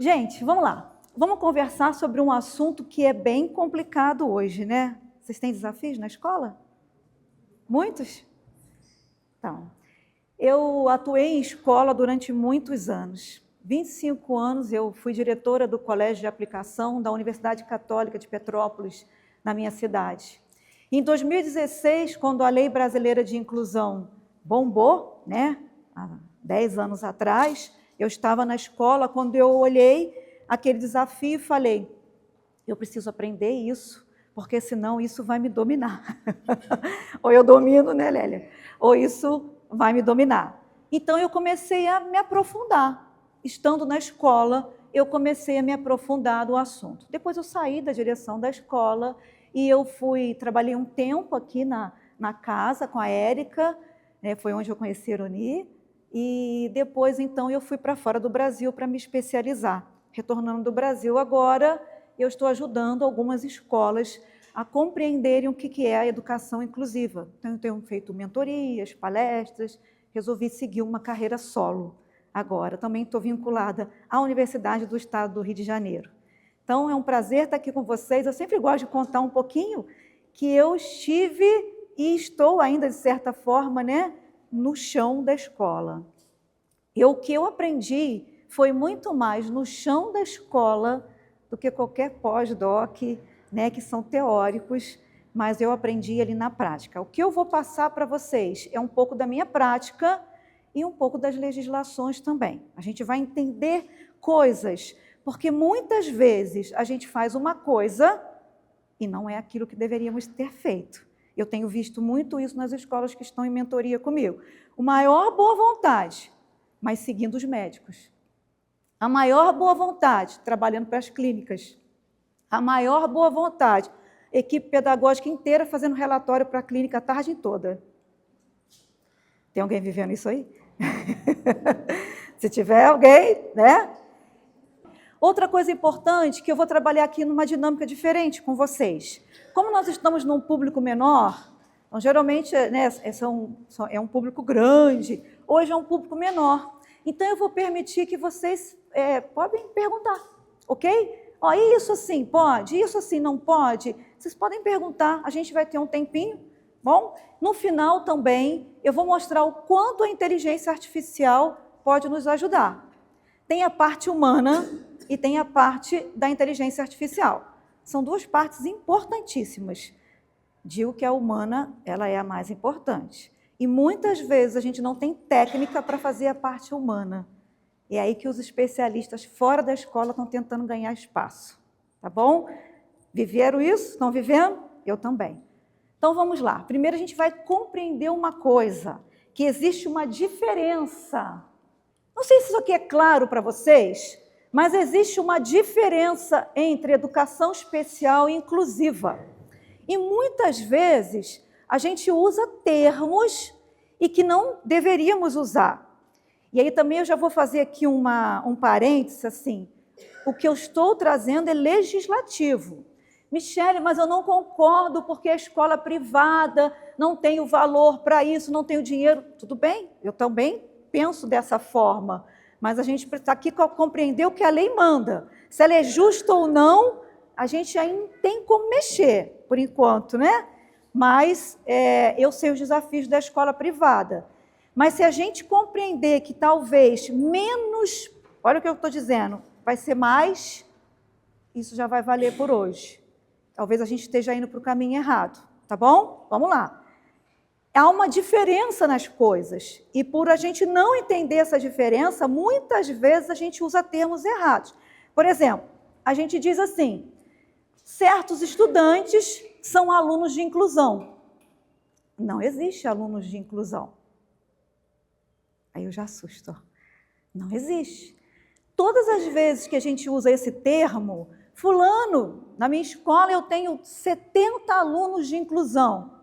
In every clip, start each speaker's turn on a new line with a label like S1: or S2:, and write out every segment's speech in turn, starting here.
S1: Gente, vamos lá. Vamos conversar sobre um assunto que é bem complicado hoje, né? Vocês têm desafios na escola? Muitos? Então, eu atuei em escola durante muitos anos. 25 anos eu fui diretora do Colégio de Aplicação da Universidade Católica de Petrópolis, na minha cidade. Em 2016, quando a Lei Brasileira de Inclusão bombou, né? Há 10 anos atrás, eu estava na escola, quando eu olhei aquele desafio e falei, eu preciso aprender isso, porque senão isso vai me dominar. Ou eu domino, né, Lélia? Ou isso vai me dominar. Então, eu comecei a me aprofundar. Estando na escola, eu comecei a me aprofundar no assunto. Depois eu saí da direção da escola e eu trabalhei um tempo aqui na casa com a Érica, né, foi onde eu conheci a Ironi, e depois, então, eu fui para fora do Brasil para me especializar. Retornando do Brasil agora, eu estou ajudando algumas escolas a compreenderem o que é a educação inclusiva. Então, eu tenho feito mentorias, palestras, resolvi seguir uma carreira solo agora. Também estou vinculada à Universidade do Estado do Rio de Janeiro. Então, é um prazer estar aqui com vocês. Eu sempre gosto de contar um pouquinho que eu estive e estou ainda, de certa forma, né, no chão da escola. O que eu aprendi foi muito mais no chão da escola do que qualquer pós-doc, né, que são teóricos, mas eu aprendi ali na prática. O que eu vou passar para vocês é um pouco da minha prática e um pouco das legislações também. A gente vai entender coisas, porque muitas vezes a gente faz uma coisa e não é aquilo que deveríamos ter feito. Eu tenho visto muito isso nas escolas que estão em mentoria comigo. O maior boa vontade, mas seguindo os médicos. A maior boa vontade, trabalhando para as clínicas. A maior boa vontade, equipe pedagógica inteira fazendo relatório para a clínica a tarde toda. Tem alguém vivendo isso aí? Se tiver alguém, né? Outra coisa importante, que eu vou trabalhar aqui numa dinâmica diferente com vocês. Como nós estamos num público menor, então, geralmente, né, é um público grande, hoje é um público menor. Então, eu vou permitir que vocês podem perguntar, ok? Ó, isso assim pode? Isso assim não pode? Vocês podem perguntar, a gente vai ter um tempinho, bom? No final também, eu vou mostrar o quanto a inteligência artificial pode nos ajudar. Tem a parte humana e tem a parte da inteligência artificial. São duas partes importantíssimas. Digo que a humana, ela é a mais importante. E muitas vezes a gente não tem técnica para fazer a parte humana. É aí que os especialistas fora da escola estão tentando ganhar espaço. Tá bom? Viveram isso? Estão vivendo? Eu também. Então vamos lá. Primeiro a gente vai compreender uma coisa, que existe uma diferença. Não sei se isso aqui é claro para vocês, mas existe uma diferença entre educação especial e inclusiva. E muitas vezes a gente usa termos e que não deveríamos usar. E aí também eu já vou fazer aqui um parênteses, assim, o que eu estou trazendo é legislativo. Michele, mas eu não concordo porque a escola privada não tem o valor para isso, não tem o dinheiro. Tudo bem, eu também penso dessa forma, mas a gente está aqui para compreender o que a lei manda. Se ela é justa ou não, a gente ainda tem como mexer, por enquanto, né? Mas eu sei os desafios da escola privada. Mas se a gente compreender que talvez menos, olha o que eu estou dizendo, vai ser mais, isso já vai valer por hoje. Talvez a gente esteja indo para o caminho errado, tá bom? Vamos lá. Há uma diferença nas coisas, e por a gente não entender essa diferença, muitas vezes a gente usa termos errados. Por exemplo, a gente diz assim, certos estudantes são alunos de inclusão. Não existe alunos de inclusão. Aí eu já assusto. Não existe. Todas as vezes que a gente usa esse termo, fulano, na minha escola eu tenho 70 alunos de inclusão.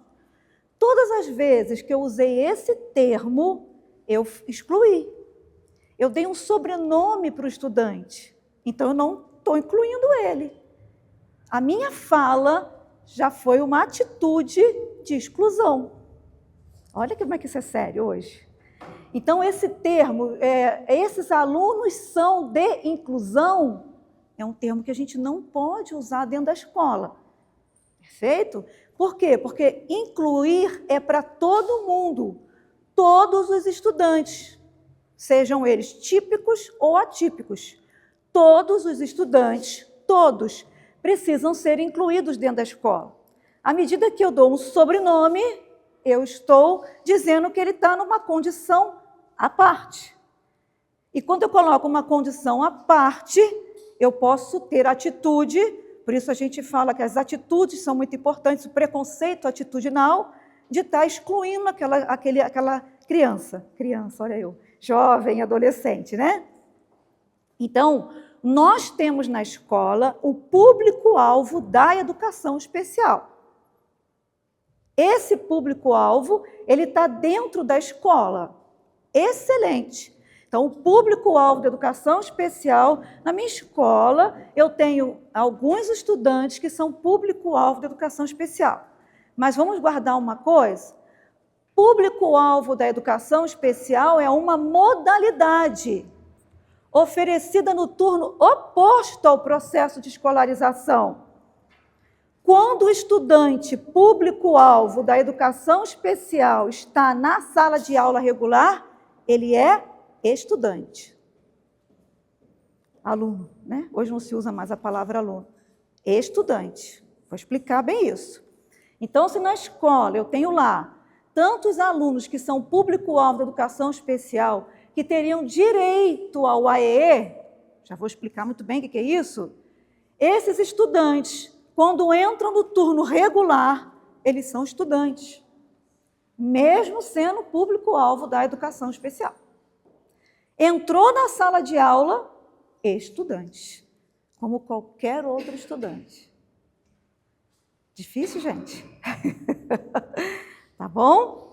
S1: Todas as vezes que eu usei esse termo, eu excluí. Eu dei um sobrenome para o estudante. Então, eu não estou incluindo ele. A minha fala já foi uma atitude de exclusão. Olha como é que isso é sério hoje. Então, esse termo, esses alunos são de inclusão, é um termo que a gente não pode usar dentro da escola. Perfeito? Por quê? Porque incluir é para todo mundo, todos os estudantes, sejam eles típicos ou atípicos. Todos os estudantes, todos, precisam ser incluídos dentro da escola. À medida que eu dou um sobrenome, eu estou dizendo que ele está numa condição à parte. E quando eu coloco uma condição à parte, eu posso ter atitude, por isso a gente fala que as atitudes são muito importantes, o preconceito atitudinal, de estar excluindo aquela criança, olha eu, jovem, adolescente, né? Então, nós temos na escola o público-alvo da educação especial. Esse público-alvo, ele está dentro da escola. Excelente. Então, o público-alvo da educação especial, na minha escola, eu tenho alguns estudantes que são público-alvo da educação especial. Mas vamos guardar uma coisa? Público-alvo da educação especial é uma modalidade oferecida no turno oposto ao processo de escolarização. Quando o estudante público-alvo da educação especial está na sala de aula regular, ele é estudante. Aluno, né? Hoje não se usa mais a palavra aluno. Estudante. Vou explicar bem isso. Então, se na escola eu tenho lá tantos alunos que são público-alvo da educação especial, que teriam direito ao AEE, já vou explicar muito bem o que é isso, esses estudantes, quando entram no turno regular, eles são estudantes, mesmo sendo público-alvo da educação especial. Entrou na sala de aula, estudante, como qualquer outro estudante. Difícil, gente? Tá bom?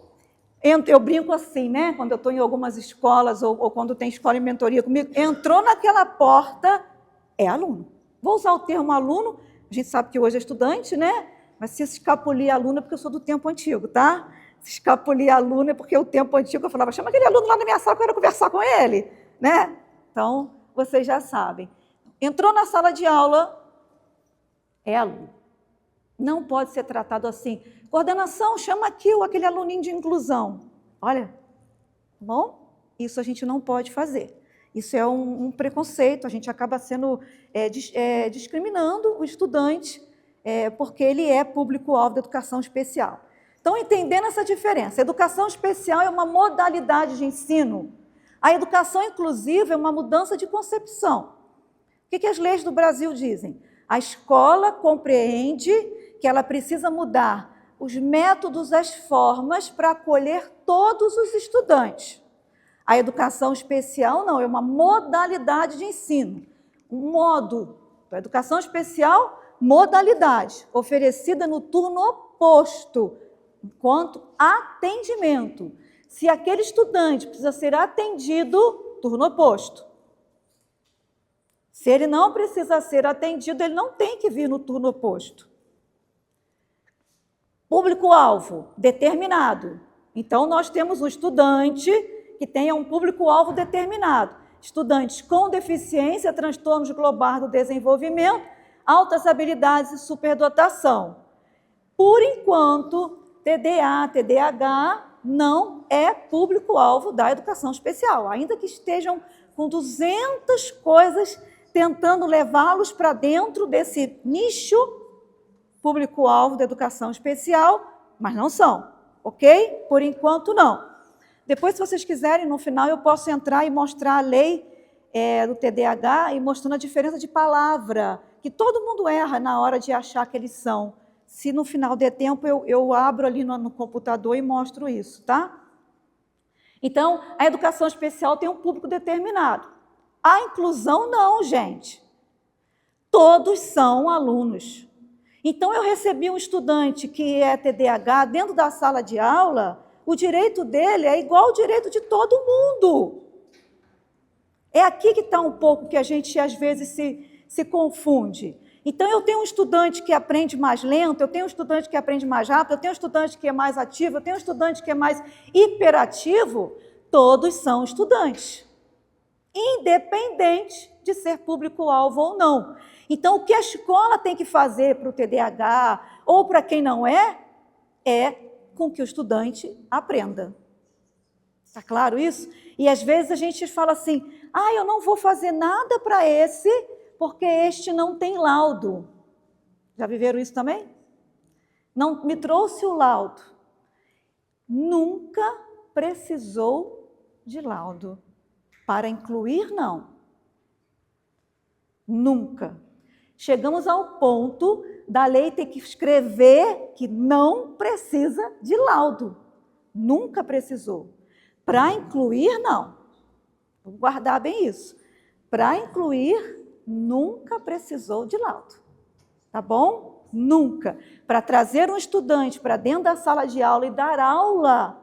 S1: Eu brinco assim, né? Quando eu estou em algumas escolas ou quando tem escola em mentoria comigo, entrou naquela porta, é aluno. Vou usar o termo aluno, a gente sabe que hoje é estudante, né? Mas se escapulir aluno é porque eu sou do tempo antigo, tá? Se escapulir aluno é porque o tempo antigo eu falava, chama aquele aluno lá na minha sala que eu quero conversar com ele, né? Então, vocês já sabem. Entrou na sala de aula, é aluno. Não pode ser tratado assim. Coordenação, chama aqui aquele aluninho de inclusão. Olha, tá bom? Isso a gente não pode fazer. Isso é um preconceito, a gente acaba sendo discriminando o estudante porque ele é público-alvo da educação especial. Então, entendendo essa diferença, a educação especial é uma modalidade de ensino. A educação inclusiva é uma mudança de concepção. O que as leis do Brasil dizem? A escola compreende que ela precisa mudar os métodos, as formas para acolher todos os estudantes. A educação especial não, é uma modalidade de ensino. Um modo da educação especial, modalidade, oferecida no turno oposto, enquanto atendimento. Se aquele estudante precisa ser atendido, turno oposto. Se ele não precisa ser atendido, ele não tem que vir no turno oposto. Público-alvo determinado. Então, nós temos um estudante que tenha um público-alvo determinado. Estudantes com deficiência, transtornos globais do desenvolvimento, altas habilidades e superdotação. Por enquanto, TDA, TDAH não é público-alvo da educação especial, ainda que estejam com 200 coisas tentando levá-los para dentro desse nicho público-alvo da educação especial, mas não são, ok? Por enquanto, não. Depois, se vocês quiserem, no final eu posso entrar e mostrar a lei do TDAH e mostrando a diferença de palavra, que todo mundo erra na hora de achar que eles são. Se no final der tempo, eu abro ali no computador e mostro isso, tá? Então, a educação especial tem um público determinado. A inclusão não, gente. Todos são alunos. Então, eu recebi um estudante que é TDAH dentro da sala de aula, o direito dele é igual ao direito de todo mundo. É aqui que está um pouco que a gente, às vezes, se confunde. Então, eu tenho um estudante que aprende mais lento, eu tenho um estudante que aprende mais rápido, eu tenho um estudante que é mais ativo, eu tenho um estudante que é mais hiperativo. todos são estudantes, independente de ser público-alvo ou não. Então, o que a escola tem que fazer para o TDAH ou para quem não é com que o estudante aprenda. Está claro isso? E às vezes a gente fala assim, eu não vou fazer nada para esse, porque este não tem laudo. Já viveram isso também? Não me trouxe o laudo. Nunca precisou de laudo. Para incluir, não. Nunca. Chegamos ao ponto da lei ter que escrever que não precisa de laudo. Nunca precisou. Para incluir, não. Vou guardar bem isso. Para incluir, nunca precisou de laudo. Tá bom? Nunca. Para trazer um estudante para dentro da sala de aula e dar aula,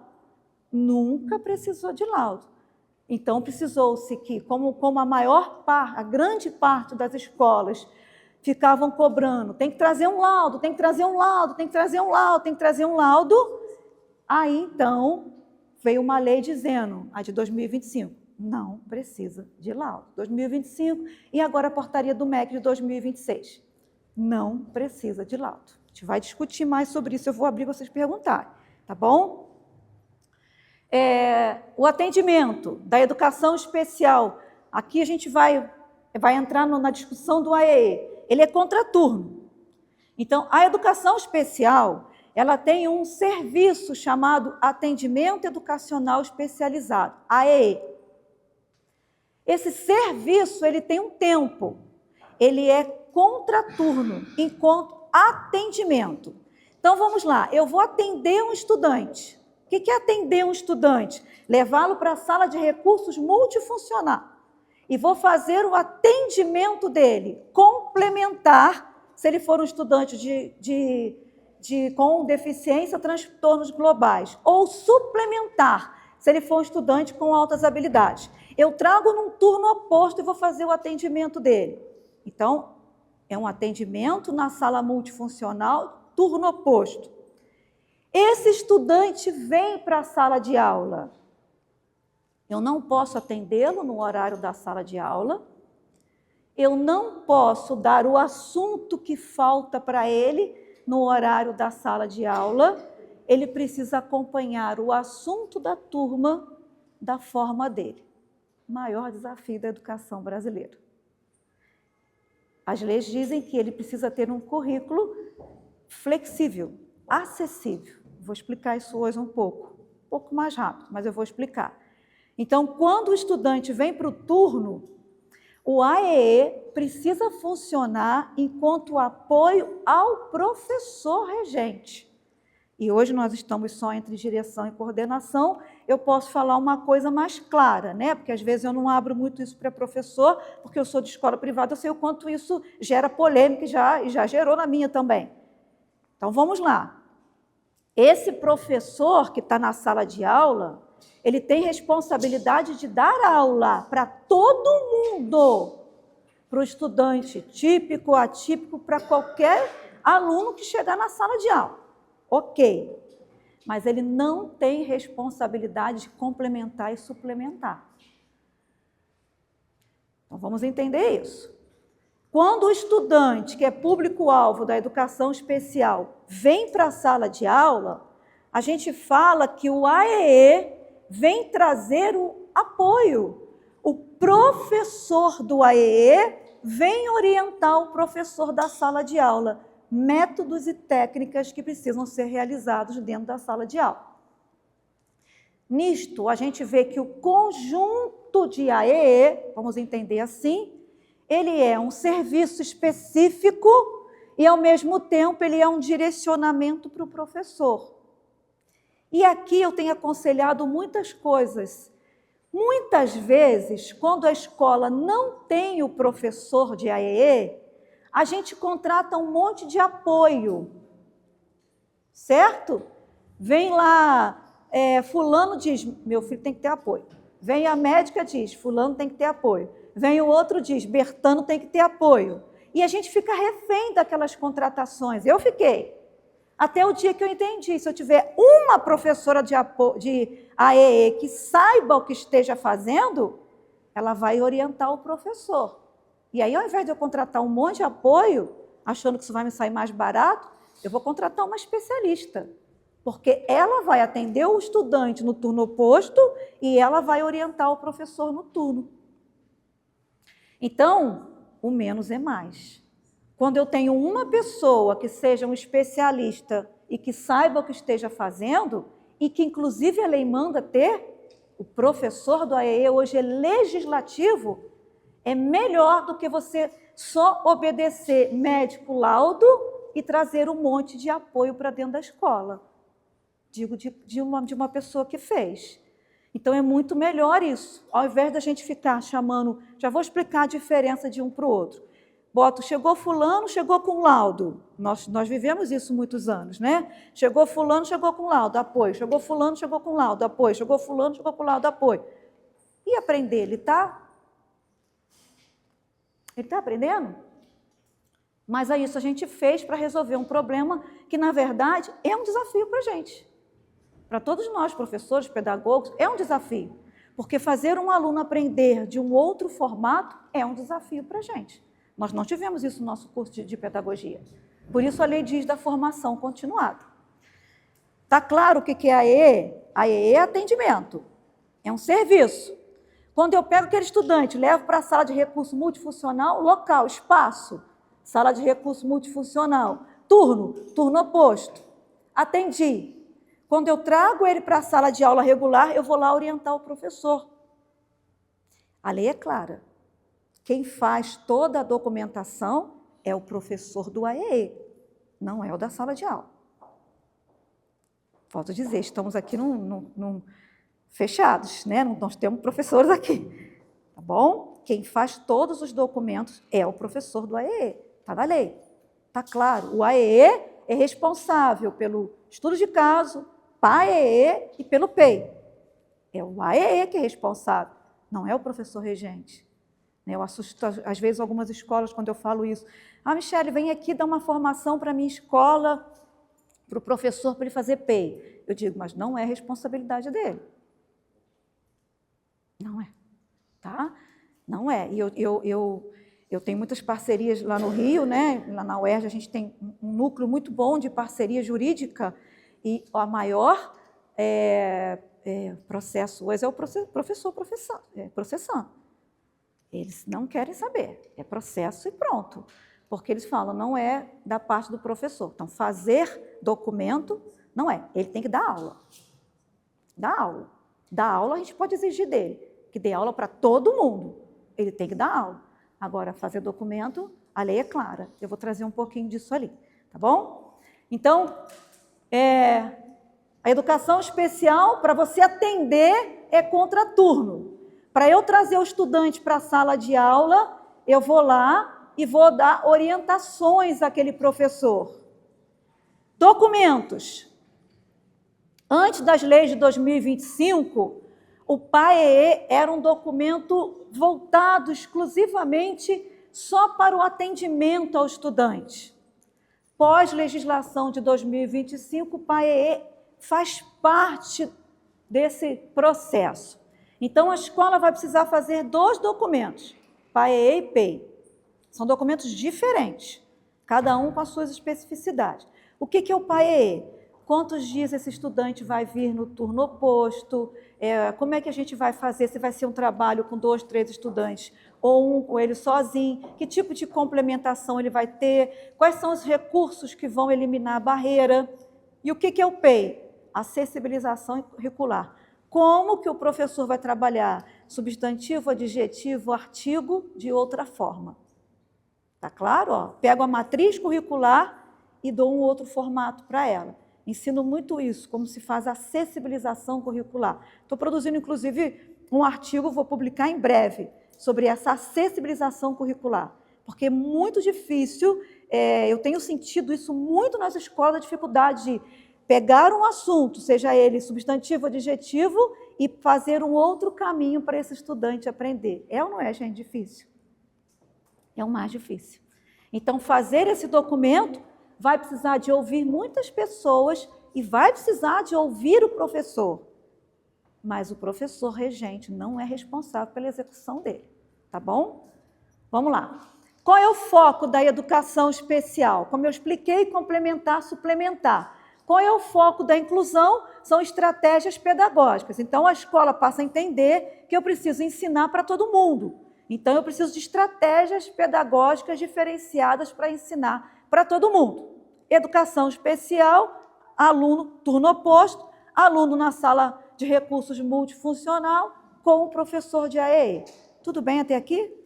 S1: nunca precisou de laudo. Então, precisou-se que, como a grande parte das escolas ficavam cobrando, tem que trazer um laudo, tem que trazer um laudo, tem que trazer um laudo, tem que trazer um laudo, aí, então, veio uma lei dizendo, a de 2025, não precisa de laudo. 2025 e agora a portaria do MEC de 2026. Não precisa de laudo. A gente vai discutir mais sobre isso, eu vou abrir para vocês perguntarem, tá bom? O atendimento da educação especial, aqui a gente vai entrar na discussão do AEE, ele é contraturno. Então, a educação especial, ela tem um serviço chamado Atendimento Educacional Especializado, AEE. Esse serviço, ele tem um tempo, ele é contraturno, enquanto atendimento. Então, vamos lá, eu vou atender um estudante. O que é atender um estudante? Levá-lo para a sala de recursos multifuncional. E vou fazer o atendimento dele, complementar, se ele for um estudante com deficiência, transtornos globais, ou suplementar, se ele for um estudante com altas habilidades. Eu trago num turno oposto e vou fazer o atendimento dele. Então, é um atendimento na sala multifuncional, turno oposto. Esse estudante vem para a sala de aula. Eu não posso atendê-lo no horário da sala de aula. Eu não posso dar o assunto que falta para ele no horário da sala de aula. Ele precisa acompanhar o assunto da turma da forma dele. Maior desafio da educação brasileira. As leis dizem que ele precisa ter um currículo flexível, acessível. Vou explicar isso hoje um pouco mais rápido, mas eu vou explicar. Então, quando o estudante vem para o turno, o AEE precisa funcionar enquanto apoio ao professor regente. E hoje nós estamos só entre direção e coordenação, eu posso falar uma coisa mais clara, né? Porque às vezes eu não abro muito isso para professor, porque eu sou de escola privada, eu sei o quanto isso gera polêmica e já gerou na minha também. Então, vamos lá. Esse professor que está na sala de aula, ele tem responsabilidade de dar aula para todo mundo, para o estudante típico, atípico, para qualquer aluno que chegar na sala de aula. Ok, mas ele não tem responsabilidade de complementar e suplementar. Então, vamos entender isso. Quando o estudante, que é público-alvo da educação especial, vem para a sala de aula, a gente fala que o AEE vem trazer o apoio. O professor do AEE vem orientar o professor da sala de aula, métodos e técnicas que precisam ser realizados dentro da sala de aula. Nisto, a gente vê que o conjunto de AEE, vamos entender assim, ele é um serviço específico e, ao mesmo tempo, ele é um direcionamento para o professor. E aqui eu tenho aconselhado muitas coisas. Muitas vezes, quando a escola não tem o professor de AEE, a gente contrata um monte de apoio, certo? Vem lá, fulano diz, meu filho tem que ter apoio. Vem a médica diz, fulano tem que ter apoio. Vem o outro diz, Bertano tem que ter apoio. E a gente fica refém daquelas contratações. Eu fiquei. Até o dia que eu entendi, se eu tiver uma professora de AEE que saiba o que esteja fazendo, ela vai orientar o professor. E aí, ao invés de eu contratar um monte de apoio, achando que isso vai me sair mais barato, eu vou contratar uma especialista, porque ela vai atender o estudante no turno oposto e ela vai orientar o professor no turno. Então, o menos é mais. Quando eu tenho uma pessoa que seja um especialista e que saiba o que esteja fazendo, e que inclusive a lei manda ter, o professor do AEE hoje é legislativo, é melhor do que você só obedecer médico laudo e trazer um monte de apoio para dentro da escola. Digo de uma pessoa que fez. Então é muito melhor isso, ao invés da gente ficar chamando, já vou explicar a diferença de um para o outro. Boto, chegou fulano, chegou com laudo. Nós vivemos isso muitos anos, né? Chegou fulano, chegou com laudo, apoio. Chegou fulano, chegou com laudo, apoio. Chegou fulano, chegou com laudo, apoio. E aprender, ele está aprendendo? Mas é isso a gente fez para resolver um problema que, na verdade, é um desafio para a gente. Para todos nós, professores, pedagogos, é um desafio. Porque fazer um aluno aprender de um outro formato é um desafio para a gente. Nós não tivemos isso no nosso curso de pedagogia. Por isso a lei diz da formação continuada. Está claro o que é AEE? AEE é atendimento, é um serviço. Quando eu pego aquele estudante, levo para a sala de recurso multifuncional, local, espaço, sala de recurso multifuncional, turno oposto, atendi. Quando eu trago ele para a sala de aula regular, eu vou lá orientar o professor. A lei é clara. Quem faz toda a documentação é o professor do AEE, não é o da sala de aula. Falta dizer, estamos aqui fechados, né? Nós temos professores aqui, tá bom? Quem faz todos os documentos é o professor do AEE, está na lei, está claro. O AEE é responsável pelo estudo de caso, PAEE e pelo PEI. É o AEE que é responsável, não é o professor regente. Eu assusto, às vezes, algumas escolas, quando eu falo isso. Michele, vem aqui dar uma formação para a minha escola, para o professor, para ele fazer PEI. Eu digo, mas não é responsabilidade dele. Não é, tá? Não é. E eu tenho muitas parcerias lá no Rio, né? Lá na UERJ a gente tem um núcleo muito bom de parceria jurídica e a maior processo hoje é o professor processando. Eles não querem saber, é processo e pronto. Porque eles falam, não é da parte do professor. Então, fazer documento não é, ele tem que dar aula. Dar aula. Dar aula a gente pode exigir dele, que dê aula para todo mundo. Ele tem que dar aula. Agora, fazer documento, a lei é clara. Eu vou trazer um pouquinho disso ali, tá bom? Então, a educação especial, para você atender, é contraturno. Para eu trazer o estudante para a sala de aula, eu vou lá e vou dar orientações àquele professor. Documentos. Antes das leis de 2025, o PAEE era um documento voltado exclusivamente só para o atendimento ao estudante. Pós-legislação de 2025, o PAEE faz parte desse processo. Então, a escola vai precisar fazer 2 documentos, PAEE e PEI. São documentos diferentes, cada um com as suas especificidades. O que é o PAEE? Quantos dias esse estudante vai vir no turno oposto? Como é que a gente vai fazer? Se vai ser um trabalho com 2, 3 estudantes ou ele sozinho? Que tipo de complementação ele vai ter? Quais são os recursos que vão eliminar a barreira? E o que é o PEI? Acessibilização curricular. Como que o professor vai trabalhar substantivo, adjetivo, artigo de outra forma? Tá claro? Pego a matriz curricular e dou um outro formato para ela. Ensino muito isso, como se faz a acessibilização curricular. Estou produzindo, inclusive, um artigo, vou publicar em breve, sobre essa acessibilização curricular. Porque é muito difícil, eu tenho sentido isso muito nas escolas, a dificuldade de pegar um assunto, seja ele substantivo, adjetivo, e fazer um outro caminho para esse estudante aprender. É ou não é, gente, difícil? É o mais difícil. Então, fazer esse documento vai precisar de ouvir muitas pessoas e vai precisar de ouvir o professor. Mas o professor regente não é responsável pela execução dele, tá bom? Vamos lá. Qual é o foco da educação especial? Como eu expliquei, complementar, suplementar. Qual é o foco da inclusão? São estratégias pedagógicas. Então, a escola passa a entender que eu preciso ensinar para todo mundo. Então, eu preciso de estratégias pedagógicas diferenciadas para ensinar para todo mundo. Educação especial, aluno, turno oposto, aluno na sala de recursos multifuncional com o professor de AEE. Tudo bem até aqui?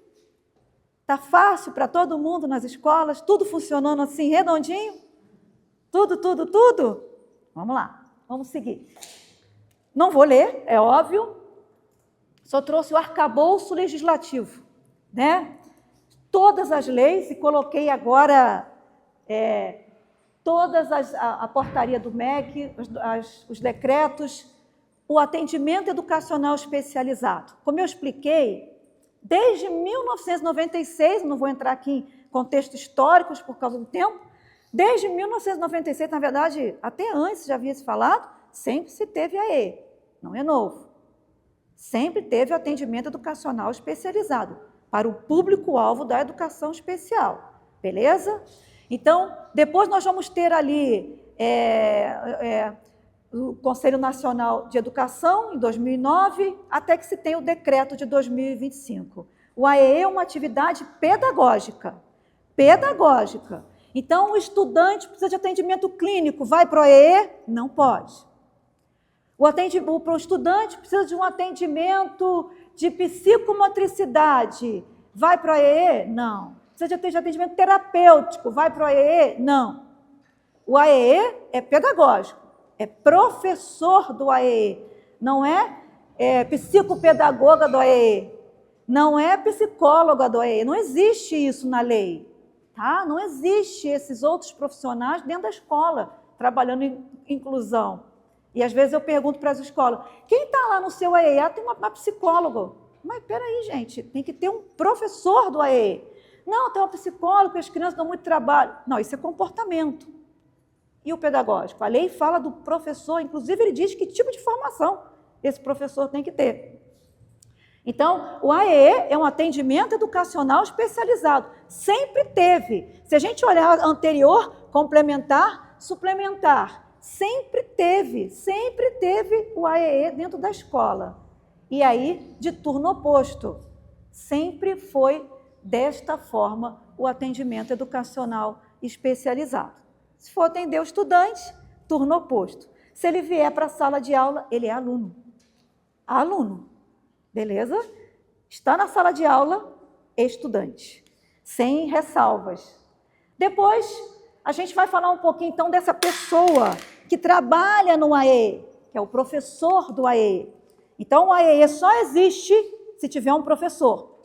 S1: Está fácil para todo mundo nas escolas? Tudo funcionando assim, redondinho? Tudo? Vamos lá, vamos seguir. Não vou ler, é óbvio. Só trouxe o arcabouço legislativo, né? Todas as leis, e coloquei agora a portaria do MEC, os decretos, o atendimento educacional especializado. Como eu expliquei, desde 1996, não vou entrar aqui em contextos históricos por causa do tempo, desde 1996, na verdade, até antes já havia se falado, sempre se teve AE, não é novo. Sempre teve atendimento educacional especializado para o público-alvo da educação especial, beleza? Então, depois nós vamos ter ali o Conselho Nacional de Educação, em 2009, até que se tenha o decreto de 2025. O AEE é uma atividade pedagógica. Então, o estudante precisa de atendimento clínico, vai para o AEE? Não pode. O estudante precisa de um atendimento de psicomotricidade, vai para o AEE? Não. Precisa de atendimento terapêutico, vai para o AEE? Não. O AEE é pedagógico, é professor do AEE, não é psicopedagoga do AEE, não é psicóloga do AEE, não existe isso na lei, tá? Não existe esses outros profissionais dentro da escola, trabalhando em inclusão. E às vezes eu pergunto para as escolas, quem está lá no seu AEE? Ah, tem uma psicóloga. Mas peraí, gente, tem que ter um professor do AEE. Não, tem uma psicóloga, as crianças dão muito trabalho. Não, isso é comportamento. E o pedagógico? A lei fala do professor, inclusive ele diz que tipo de formação esse professor tem que ter. Então, o AEE é um atendimento educacional especializado. Sempre teve. Se a gente olhar anterior, complementar, suplementar, sempre teve o AEE dentro da escola. E aí, de turno oposto, sempre foi desta forma o atendimento educacional especializado. Se for atender o estudante, turno oposto. Se ele vier para a sala de aula, ele é aluno. Aluno, beleza? Está na sala de aula, estudante, sem ressalvas. Depois, a gente vai falar um pouquinho, então, dessa pessoa que trabalha no AE, que é o professor do AE. Então, o AE só existe se tiver um professor.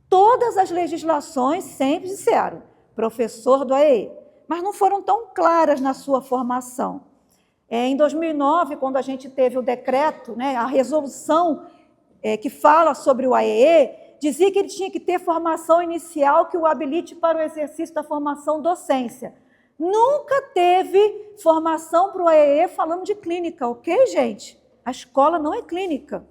S1: Todas as legislações sempre disseram professor do AE, mas não foram tão claras na sua formação. Em 2009, quando a gente teve o decreto, né, a resolução que fala sobre o AEE, dizia que ele tinha que ter formação inicial que o habilite para o exercício da formação docência. Nunca teve formação para o AEE falando de clínica, ok, gente? A escola não é clínica.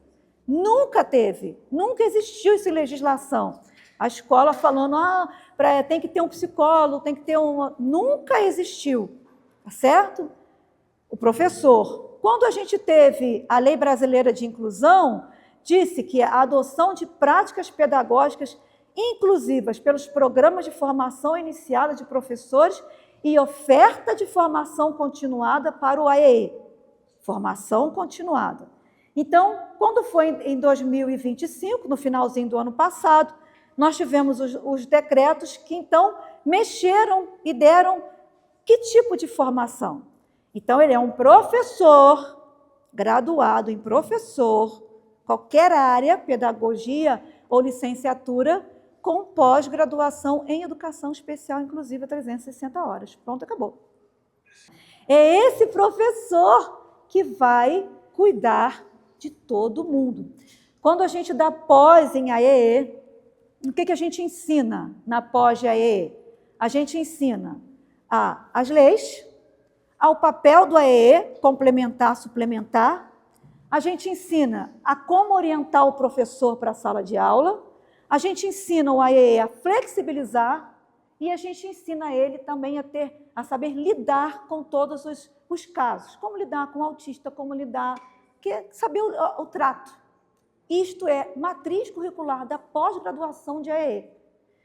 S1: Nunca teve, nunca existiu essa legislação. A escola falando, tem que ter um psicólogo, tem que ter Nunca existiu, tá certo? O professor. Quando a gente teve a Lei Brasileira de Inclusão, disse que a adoção de práticas pedagógicas inclusivas pelos programas de formação iniciada de professores e oferta de formação continuada para o AEE. Formação continuada. Então, quando foi em 2025, no finalzinho do ano passado, nós tivemos os decretos que, então, mexeram e deram que tipo de formação? Então, ele é um professor, graduado em professor, qualquer área, pedagogia ou licenciatura, com pós-graduação em educação especial inclusiva 360 horas. Pronto, acabou. É esse professor que vai cuidar de todo mundo. Quando a gente dá pós em AEE, o que a gente ensina na pós de AEE? A gente ensina às leis, ao papel do AEE, complementar, suplementar. A gente ensina a como orientar o professor para a sala de aula. A gente ensina o AEE a flexibilizar e a gente ensina ele também a saber lidar com todos os casos. Como lidar com o autista, como lidar, saber o trato. Isto é matriz curricular da pós-graduação de AEE.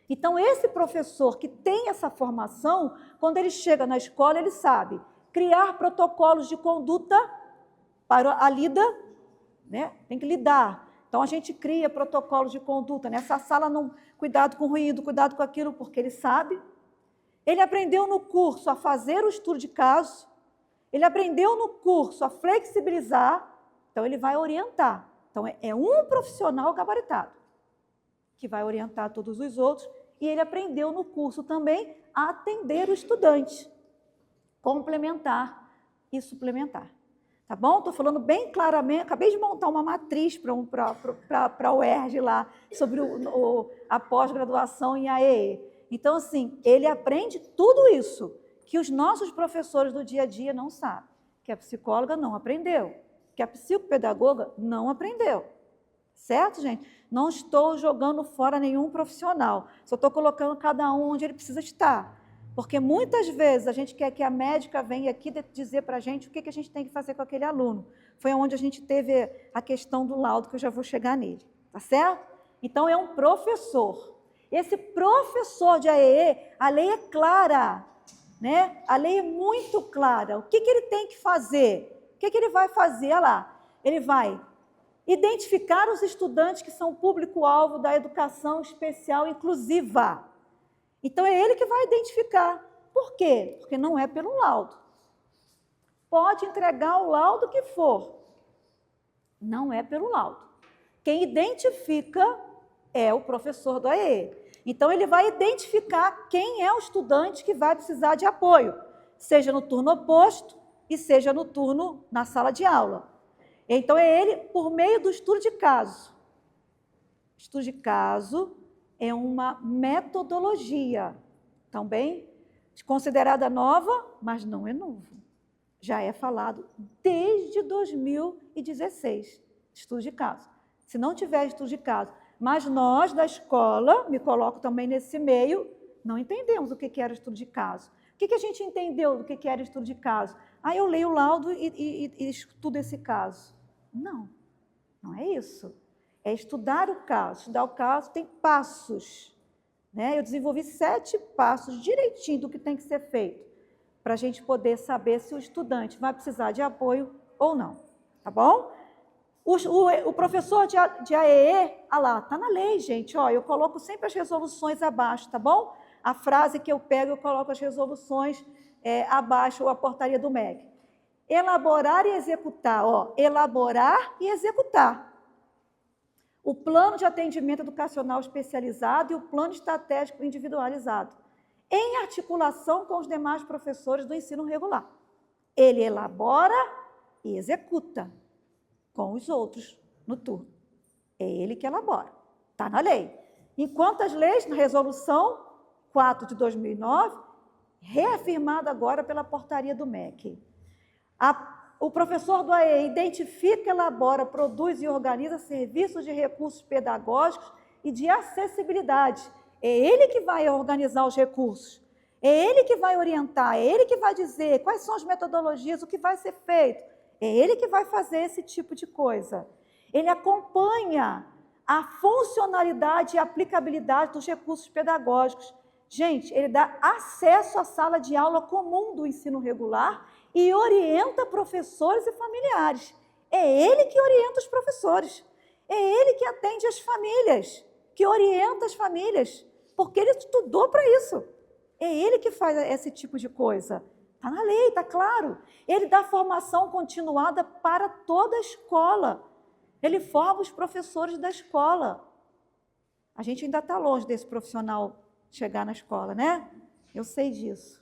S1: Então, esse professor que tem essa formação, quando ele chega na escola, ele sabe criar protocolos de conduta para a lida, né? Tem que lidar. Então, a gente cria protocolos de conduta. Nessa sala, não, cuidado com o ruído, cuidado com aquilo, porque ele sabe. Ele aprendeu no curso a fazer o estudo de caso. Ele aprendeu no curso a flexibilizar. Então, ele vai orientar. Então, é um profissional gabaritado que vai orientar todos os outros. E ele aprendeu no curso também a atender o estudante, complementar e suplementar. Tá bom? Estou falando bem claramente, acabei de montar uma matriz para o ERJ lá, sobre a pós-graduação em AEE. Então, assim, ele aprende tudo isso que os nossos professores do dia a dia não sabem, que a psicóloga não aprendeu, que a psicopedagoga não aprendeu. Certo, gente? Não estou jogando fora nenhum profissional, só estou colocando cada um onde ele precisa estar. Porque muitas vezes a gente quer que a médica venha aqui dizer para a gente o que a gente tem que fazer com aquele aluno. Foi onde a gente teve a questão do laudo, que eu já vou chegar nele. Tá certo? Então, é um professor. Esse professor de AEE, a lei é clara, né? A lei é muito clara. O que ele tem que fazer? O que ele vai fazer? Olha lá, ele vai identificar os estudantes que são público-alvo da educação especial inclusiva. Então, é ele que vai identificar. Por quê? Porque não é pelo laudo. Pode entregar o laudo que for. Não é pelo laudo. Quem identifica é o professor do AEE. Então, ele vai identificar quem é o estudante que vai precisar de apoio, seja no turno oposto e seja no turno na sala de aula. Então, é ele por meio do estudo de caso. Estudo de caso é uma metodologia, também considerada nova, mas não é novo. Já é falado desde 2016, estudo de caso. Se não tiver estudo de caso, mas nós da escola, me coloco também nesse meio, não entendemos o que era estudo de caso. O que a gente entendeu do que era estudo de caso? Eu leio o laudo e estudo esse caso. Não, não é isso. É estudar o caso. Estudar o caso tem passos. Né? Eu desenvolvi 7 passos direitinho do que tem que ser feito, para a gente poder saber se o estudante vai precisar de apoio ou não. Tá bom? O professor de AEE, lá, está na lei, gente. Eu coloco sempre as resoluções abaixo, tá bom? A frase que eu pego, eu coloco as resoluções abaixo, ou a portaria do MEC. Elaborar e executar. Elaborar e executar. O plano de atendimento educacional especializado e o plano estratégico individualizado, em articulação com os demais professores do ensino regular. Ele elabora e executa com os outros no turno. É ele que elabora. Está na lei. Enquanto as leis, na resolução 4 de 2009, reafirmada agora pela portaria do MEC. O professor do AEE identifica, elabora, produz e organiza serviços de recursos pedagógicos e de acessibilidade. É ele que vai organizar os recursos. É ele que vai orientar, é ele que vai dizer quais são as metodologias, o que vai ser feito. É ele que vai fazer esse tipo de coisa. Ele acompanha a funcionalidade e aplicabilidade dos recursos pedagógicos. Gente, ele dá acesso à sala de aula comum do ensino regular e orienta professores e familiares. É ele que orienta os professores. É ele que atende as famílias, que orienta as famílias, porque ele estudou para isso. É ele que faz esse tipo de coisa. Está na lei, está claro. Ele dá formação continuada para toda a escola. Ele forma os professores da escola. A gente ainda está longe desse profissional chegar na escola, né? Eu sei disso.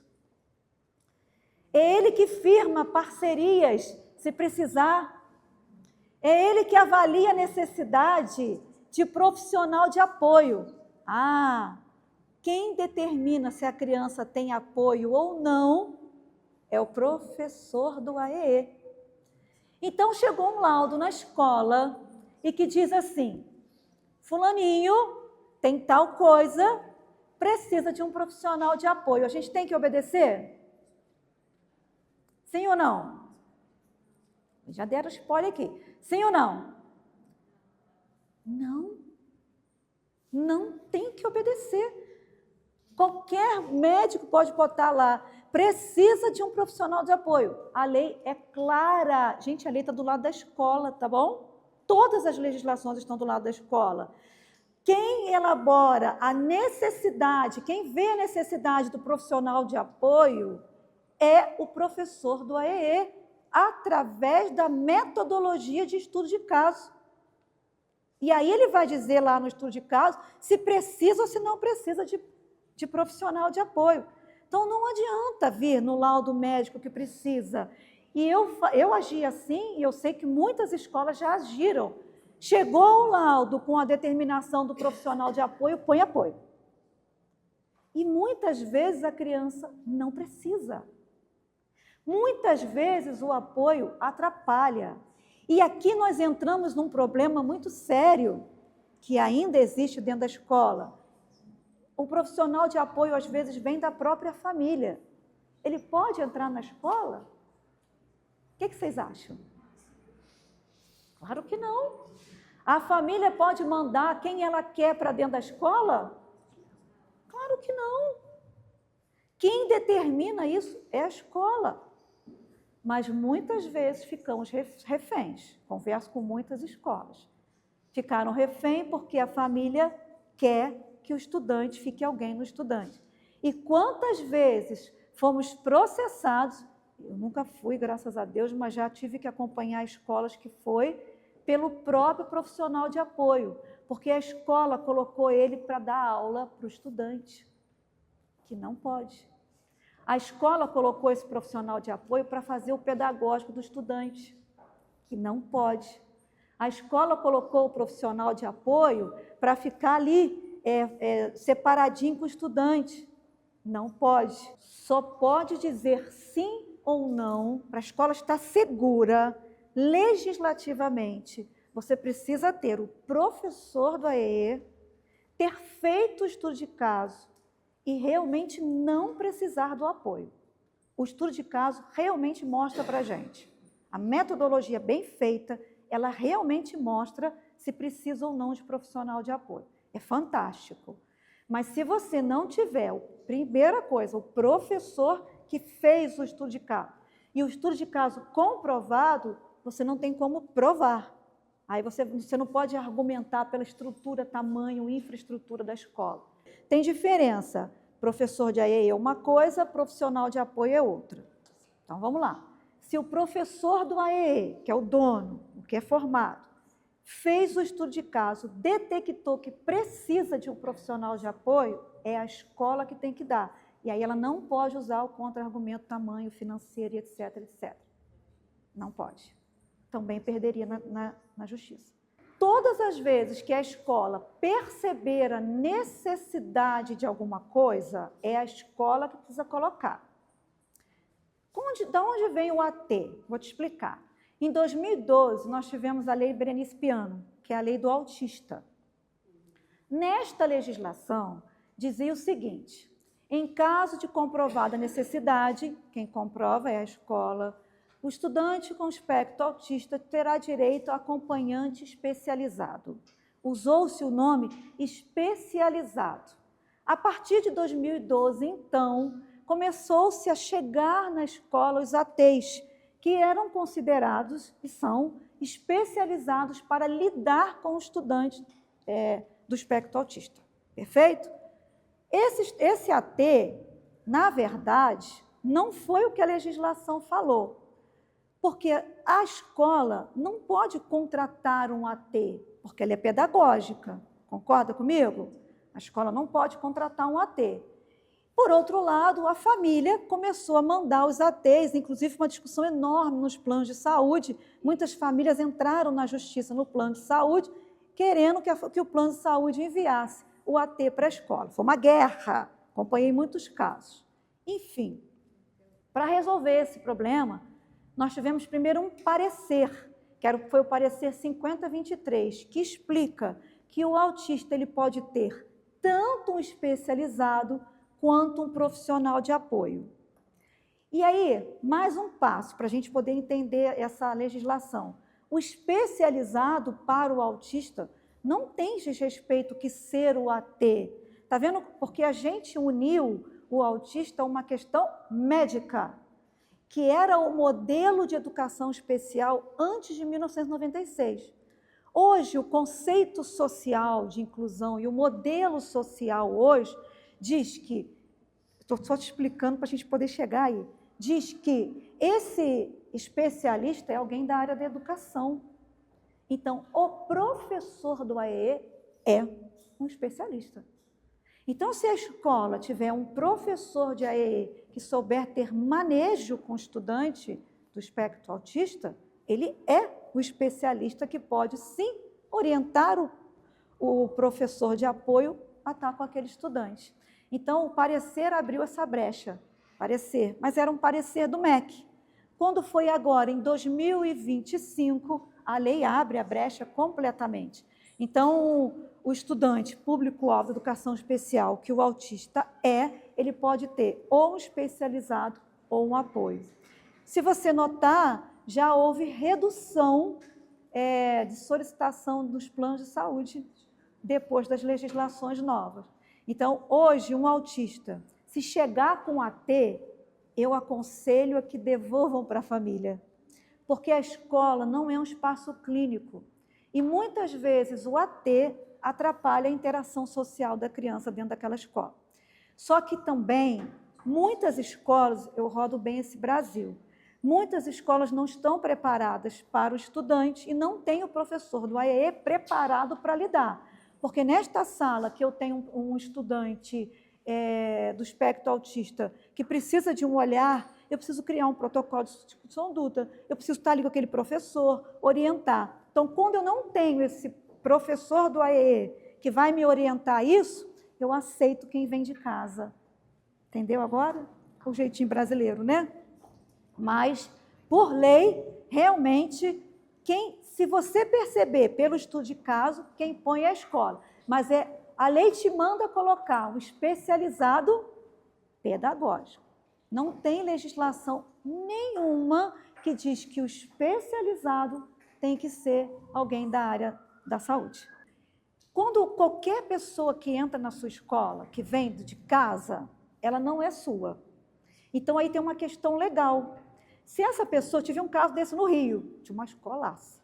S1: É ele que firma parcerias, se precisar. É ele que avalia a necessidade de profissional de apoio. quem determina se a criança tem apoio ou não é o professor do AEE. Então, chegou um laudo na escola e que diz assim: fulaninho tem tal coisa, precisa de um profissional de apoio. A gente tem que obedecer? Sim ou não? Já deram spoiler aqui. Sim ou não? Não. Não tem que obedecer. Qualquer médico pode botar lá, precisa de um profissional de apoio. A lei é clara. Gente, a lei está do lado da escola, tá bom? Todas as legislações estão do lado da escola. Quem elabora a necessidade, quem vê a necessidade do profissional de apoio é o professor do AEE, através da metodologia de estudo de caso. E aí ele vai dizer lá no estudo de caso se precisa ou se não precisa de profissional de apoio. Então, não adianta vir no laudo médico que precisa. E eu agi assim, e eu sei que muitas escolas já agiram. Chegou o laudo com a determinação do profissional de apoio, põe apoio. E muitas vezes a criança não precisa. Muitas vezes o apoio atrapalha. E aqui nós entramos num problema muito sério, que ainda existe dentro da escola. O profissional de apoio, às vezes, vem da própria família. Ele pode entrar na escola? O que vocês acham? Claro que não. A família pode mandar quem ela quer para dentro da escola? Claro que não. Quem determina isso é a escola. Mas muitas vezes ficamos reféns. Converso com muitas escolas. Ficaram refém porque a família quer que o estudante fique alguém no estudante. E quantas vezes fomos processados, eu nunca fui, graças a Deus, mas já tive que acompanhar escolas que foi pelo próprio profissional de apoio, porque a escola colocou ele para dar aula para o estudante, que não pode. A escola colocou esse profissional de apoio para fazer o pedagógico do estudante, que não pode. A escola colocou o profissional de apoio para ficar ali separadinho com o estudante. Não pode. Só pode dizer sim ou não, para a escola estar segura, legislativamente. Você precisa ter o professor do AEE, ter feito o estudo de caso e realmente não precisar do apoio. O estudo de caso realmente mostra para a gente. A metodologia bem feita, ela realmente mostra se precisa ou não de profissional de apoio. É fantástico. Mas se você não tiver, primeira coisa, o professor que fez o estudo de caso, e o estudo de caso comprovado, você não tem como provar. Aí você não pode argumentar pela estrutura, tamanho, infraestrutura da escola. Tem diferença. Professor de AEE é uma coisa, profissional de apoio é outra. Então, vamos lá. Se o professor do AEE, que é o dono, o que é formado, fez o estudo de caso, detectou que precisa de um profissional de apoio, é a escola que tem que dar. E aí ela não pode usar o contra-argumento tamanho, financeiro, etc, etc. Não pode. Também perderia na justiça. Todas as vezes que a escola perceber a necessidade de alguma coisa, é a escola que precisa colocar. Da onde vem o AT? Vou te explicar. Em 2012, nós tivemos a Lei Berenice Piano, que é a lei do autista. Nesta legislação, dizia o seguinte: em caso de comprovada necessidade, quem comprova é a escola, o estudante com espectro autista terá direito a acompanhante especializado. Usou-se o nome especializado. A partir de 2012, então, começou-se a chegar na escola os ATs, que eram considerados e são especializados para lidar com o estudante do espectro autista. Perfeito? Esse AT, na verdade, não foi o que a legislação falou. Porque a escola não pode contratar um AT, porque ela é pedagógica. Concorda comigo? A escola não pode contratar um AT. Por outro lado, a família começou a mandar os ATs, inclusive uma discussão enorme nos planos de saúde. Muitas famílias entraram na justiça no plano de saúde, querendo que o plano de saúde enviasse o AT para a escola. Foi uma guerra, acompanhei muitos casos. Enfim, para resolver esse problema, nós tivemos primeiro um parecer, foi o parecer 5023, que explica que o autista ele pode ter tanto um especializado quanto um profissional de apoio. E aí, mais um passo para a gente poder entender essa legislação. O especializado para o autista não tem desrespeito que ser o AT. Está vendo? Porque a gente uniu o autista a uma questão médica, que era o modelo de educação especial antes de 1996. Hoje, o conceito social de inclusão e o modelo social hoje diz que, estou só te explicando para a gente poder chegar aí, diz que esse especialista é alguém da área da educação. Então, o professor do AEE é um especialista. Então, se a escola tiver um professor de AEE que souber ter manejo com o estudante do espectro autista, ele é o especialista que pode, sim, orientar o professor de apoio a estar com aquele estudante. Então, o parecer abriu essa brecha, mas era um parecer do MEC. Quando foi agora, em 2025, a lei abre a brecha completamente. Então, o estudante público-alvo de educação especial, que o autista ele pode ter ou um especializado ou um apoio. Se você notar, já houve redução de solicitação dos planos de saúde depois das legislações novas. Então, hoje, um autista, se chegar com AT, eu aconselho a que devolvam para a família, porque a escola não é um espaço clínico. E muitas vezes o AT atrapalha a interação social da criança dentro daquela escola. Só que também, muitas escolas, eu rodo bem esse Brasil, muitas escolas não estão preparadas para o estudante e não tem o professor do AEE preparado para lidar. Porque nesta sala que eu tenho um estudante do espectro autista que precisa de um olhar, eu preciso criar um protocolo de conduta, eu preciso estar ali com aquele professor, orientar. Então, quando eu não tenho esse professor do AEE que vai me orientar isso, eu aceito quem vem de casa. Entendeu agora? O jeitinho brasileiro, né? Mas, por lei, realmente, se você perceber pelo estudo de caso, quem põe é a escola. Mas a lei te manda colocar um especializado pedagógico. Não tem legislação nenhuma que diz que o especializado tem que ser alguém da área da saúde. Quando qualquer pessoa que entra na sua escola, que vem de casa, ela não é sua. Então, aí tem uma questão legal. Se essa pessoa, tive um caso desse no Rio, de uma escolaça.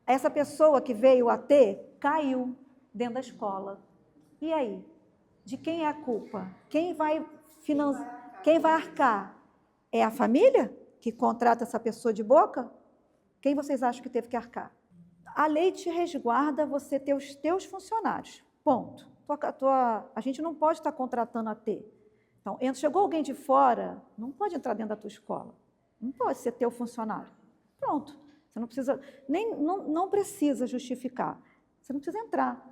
S1: Essa pessoa que veio a ter, caiu dentro da escola. E aí? De quem é a culpa? Quem vai arcar? É a família que contrata essa pessoa de boca? Quem vocês acham que teve que arcar? A lei te resguarda você ter os teus funcionários. Ponto. A gente não pode estar contratando a ter. Então, chegou alguém de fora, não pode entrar dentro da tua escola. Não pode ser teu funcionário. Pronto. Você não precisa, não precisa justificar. Você não precisa entrar.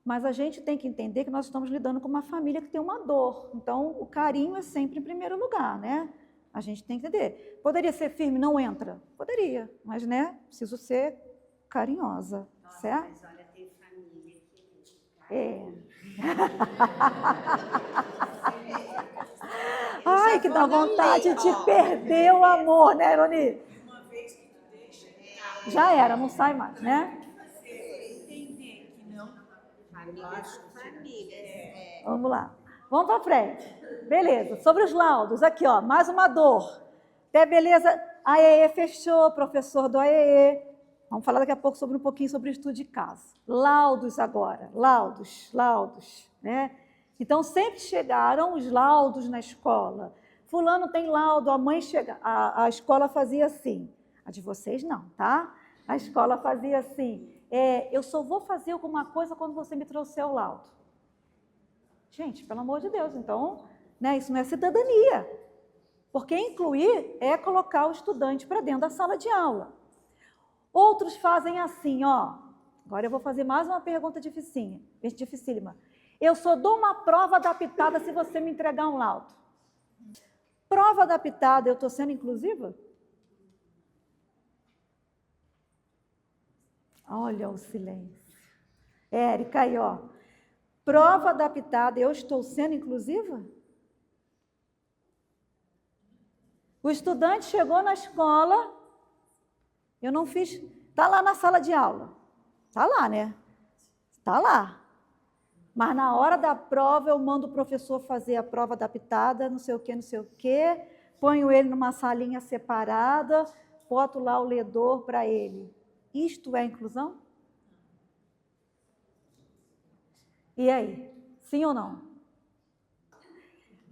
S1: Mas a gente tem que entender que nós estamos lidando com uma família que tem uma dor. Então, o carinho é sempre em primeiro lugar, né? A gente tem que entender. Poderia ser firme, não entra? Poderia, mas, né? Preciso ser carinhosa,
S2: nossa,
S1: certo?
S2: Mas olha, tem família que...
S1: Ai, que dá vontade de perder o amor, né, Ironi?
S3: Uma vez que tu deixa,
S1: Já era, não sai mais, né?
S3: você entender que não.
S2: Família.
S1: Vamos lá. Vamos para frente. Beleza. Sobre os laudos, aqui, ó, mais uma dor. Até beleza. AEE fechou, professor do AEE. Vamos falar daqui a pouco um pouquinho sobre o estudo de caso. Laudos agora. Laudos, né? Então, sempre chegaram os laudos na escola. Fulano tem laudo, a mãe chega. A escola fazia assim. A de vocês não, tá? A escola fazia assim. Eu só vou fazer alguma coisa quando você me trouxer o laudo. Gente, pelo amor de Deus, então, né, isso não é cidadania. Porque incluir é colocar o estudante para dentro da sala de aula. Outros fazem assim, ó. Agora eu vou fazer mais uma pergunta dificílima. Eu só dou uma prova adaptada se você me entregar um laudo. Prova adaptada, eu estou sendo inclusiva? Olha o silêncio. Érica, aí, ó. Prova adaptada, eu estou sendo inclusiva? O estudante chegou na escola, eu não fiz... Está lá na sala de aula. Está lá, né? Está lá. Mas na hora da prova, eu mando o professor fazer a prova adaptada, não sei o quê, ponho ele numa salinha separada, boto lá o ledor para ele. Isto é inclusão? E aí? Sim ou não?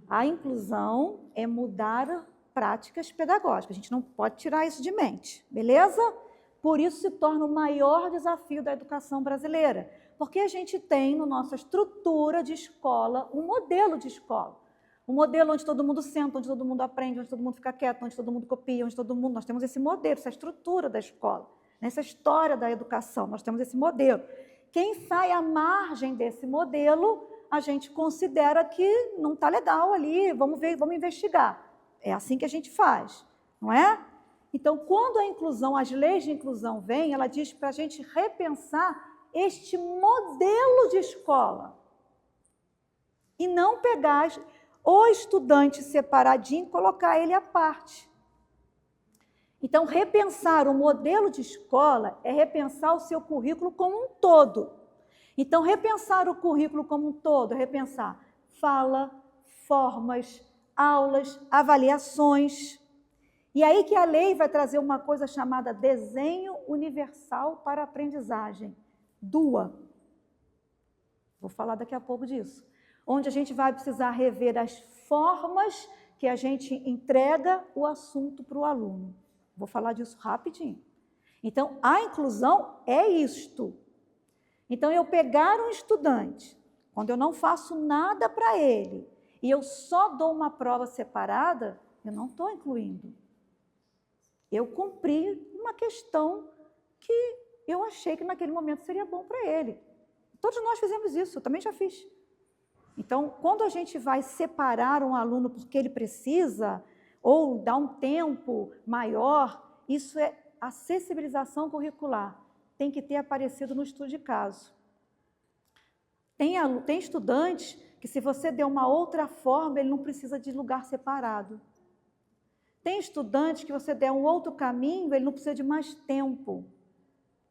S1: A inclusão é mudar práticas pedagógicas. A gente não pode tirar isso de mente, beleza? Por isso se torna o maior desafio da educação brasileira. Porque a gente tem, na nossa estrutura de escola, um modelo de escola. Um modelo onde todo mundo senta, onde todo mundo aprende, onde todo mundo fica quieto, onde todo mundo copia, onde todo mundo... Nós temos esse modelo, essa estrutura da escola, nessa história da educação, nós temos esse modelo. Quem sai à margem desse modelo, a gente considera que não está legal ali, vamos ver, vamos investigar. É assim que a gente faz, não é? Então, quando a inclusão, as leis de inclusão vêm, ela diz para a gente repensar este modelo de escola e não pegar o estudante separadinho e colocar ele à parte. Então, repensar o modelo de escola é repensar o seu currículo como um todo. Então, repensar o currículo como um todo é repensar fala, formas, aulas, avaliações. E aí que a lei vai trazer uma coisa chamada Desenho Universal para a Aprendizagem, DUA. Vou falar daqui a pouco disso. Onde a gente vai precisar rever as formas que a gente entrega o assunto para o aluno. Vou falar disso rapidinho. Então, a inclusão é isto. Então, eu pegar um estudante, quando eu não faço nada para ele, e eu só dou uma prova separada, eu não estou incluindo. Eu cumpri uma questão que eu achei que naquele momento seria bom para ele. Todos nós fizemos isso, eu também já fiz. Então, quando a gente vai separar um aluno porque ele precisa, ou dar um tempo maior, isso é acessibilização curricular. Tem que ter aparecido no estudo de caso. Tem estudantes que, se você der uma outra forma, ele não precisa de lugar separado. Tem estudantes que você der um outro caminho, ele não precisa de mais tempo.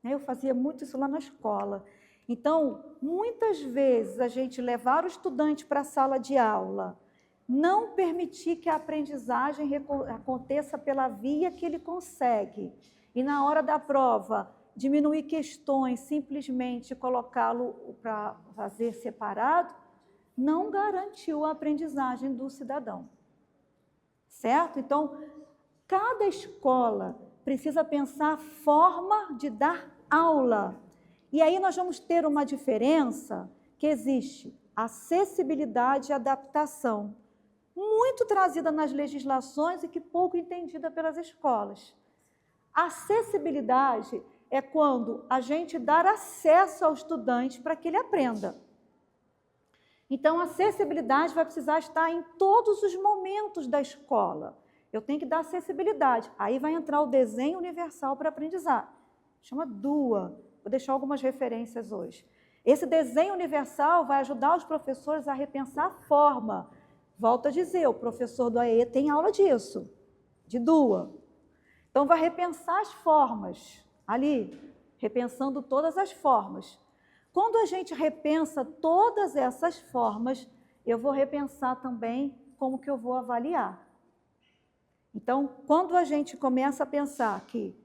S1: Eu fazia muito isso lá na escola. Então, muitas vezes, a gente levar o estudante para a sala de aula, não permitir que a aprendizagem aconteça pela via que ele consegue. E na hora da prova, diminuir questões, simplesmente colocá-lo para fazer separado, não garantiu a aprendizagem do cidadão. Certo? Então, cada escola precisa pensar a forma de dar aula. E aí nós vamos ter uma diferença que existe, acessibilidade e adaptação, muito trazida nas legislações e que pouco entendida pelas escolas. Acessibilidade é quando a gente dá acesso ao estudante para que ele aprenda. Então, a acessibilidade vai precisar estar em todos os momentos da escola. Eu tenho que dar acessibilidade. Aí vai entrar o Desenho Universal para Aprendizagem. Chama DUA. Vou deixar algumas referências hoje. Esse Desenho Universal vai ajudar os professores a repensar a forma. Volto a dizer, o professor do AE tem aula disso, de DUA. Então, vai repensar as formas ali, repensando todas as formas. Quando a gente repensa todas essas formas, eu vou repensar também como que eu vou avaliar. Então, quando a gente começa a pensar que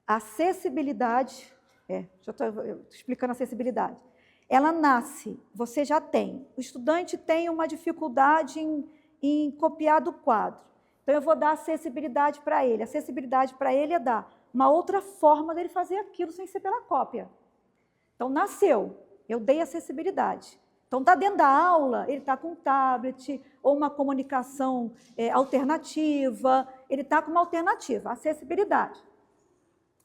S1: a acessibilidade, já estou explicando a acessibilidade, ela nasce, você já tem. O estudante tem uma dificuldade em copiar do quadro. Então, eu vou dar acessibilidade para ele. A acessibilidade para ele é dar uma outra forma dele fazer aquilo sem ser pela cópia. Então, nasceu, eu dei acessibilidade. Então, está dentro da aula, ele está com um tablet ou uma comunicação alternativa, ele está com uma alternativa, acessibilidade.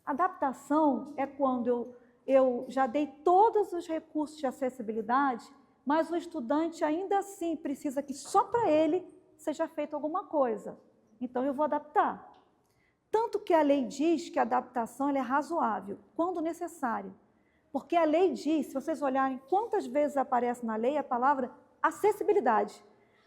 S1: Adaptação é quando eu já dei todos os recursos de acessibilidade, mas o estudante ainda assim precisa que só para ele seja feita alguma coisa. Então, eu vou adaptar. Tanto que a lei diz que a adaptação ela é razoável, quando necessário. Porque a lei diz, se vocês olharem quantas vezes aparece na lei a palavra acessibilidade.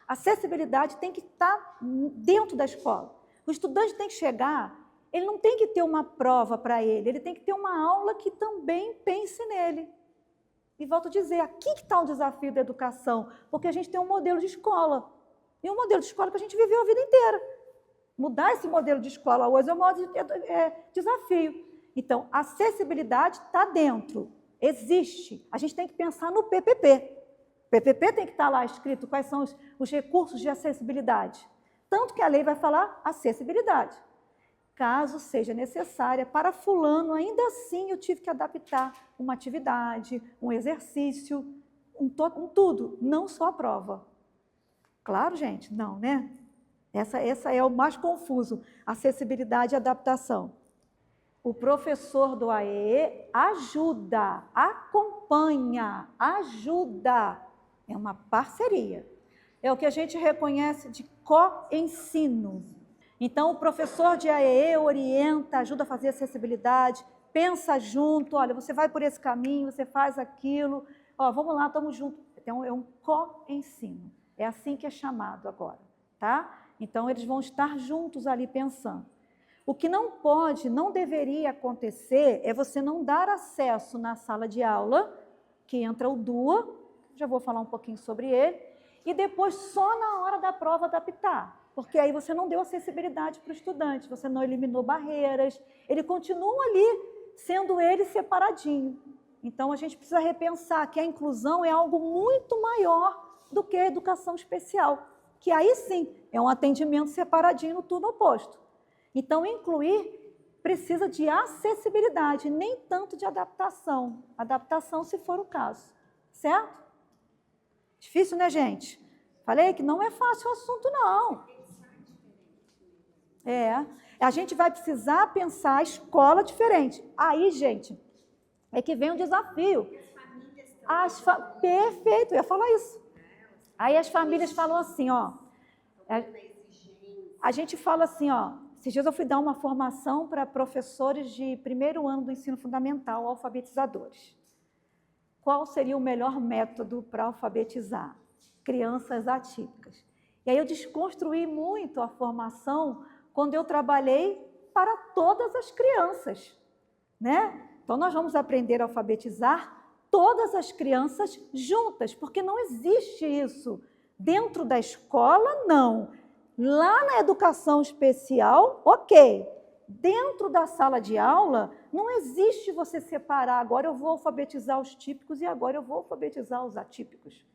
S1: Acessibilidade tem que estar dentro da escola. O estudante tem que chegar, ele não tem que ter uma prova para ele tem que ter uma aula que também pense nele. E volto a dizer, aqui que está o desafio da educação, porque a gente tem um modelo de escola. E um modelo de escola que a gente viveu a vida inteira. Mudar esse modelo de escola hoje é um maior desafio. Então, a acessibilidade está dentro, existe. A gente tem que pensar no PPP. O PPP tem que estar lá escrito quais são os recursos de acessibilidade. Tanto que a lei vai falar acessibilidade. Caso seja necessária, para fulano, ainda assim eu tive que adaptar uma atividade, um exercício, um tudo, não só a prova. Claro, gente? Não, né? Essa é o mais confuso, acessibilidade e adaptação. O professor do AEE ajuda, acompanha, ajuda. É uma parceria. É o que a gente reconhece de co-ensino. Então, o professor de AEE orienta, ajuda a fazer acessibilidade, pensa junto, olha, você vai por esse caminho, você faz aquilo, ó, vamos lá, estamos juntos. Então, é um co-ensino. É assim que é chamado agora, tá? Então, eles vão estar juntos ali pensando. O que não pode, não deveria acontecer é você não dar acesso na sala de aula, que entra o DUA, já vou falar um pouquinho sobre ele, e depois só na hora da prova adaptar, porque aí você não deu acessibilidade para o estudante, você não eliminou barreiras, ele continua ali, sendo ele separadinho. Então, a gente precisa repensar que a inclusão é algo muito maior do que a educação especial, que aí sim é um atendimento separadinho no turno oposto. Então, incluir precisa de acessibilidade, nem tanto de adaptação. Adaptação, se for o caso. Certo? Difícil, né, gente? Falei que não é fácil o assunto, não. A gente vai precisar pensar a escola diferente. Aí, gente, é que vem o desafio. Perfeito, eu ia falar isso. Aí as famílias falam assim, ó. A gente fala assim, ó. Esses dias eu fui dar uma formação para professores de primeiro ano do ensino fundamental, alfabetizadores. Qual seria o melhor método para alfabetizar? Crianças atípicas. E aí eu desconstruí muito a formação quando eu trabalhei para todas as crianças, né? Então, nós vamos aprender a alfabetizar todas as crianças juntas, porque não existe isso. Dentro da escola, não. Lá na educação especial, ok. Dentro da sala de aula, não existe você separar, agora eu vou alfabetizar os típicos e agora eu vou alfabetizar os atípicos.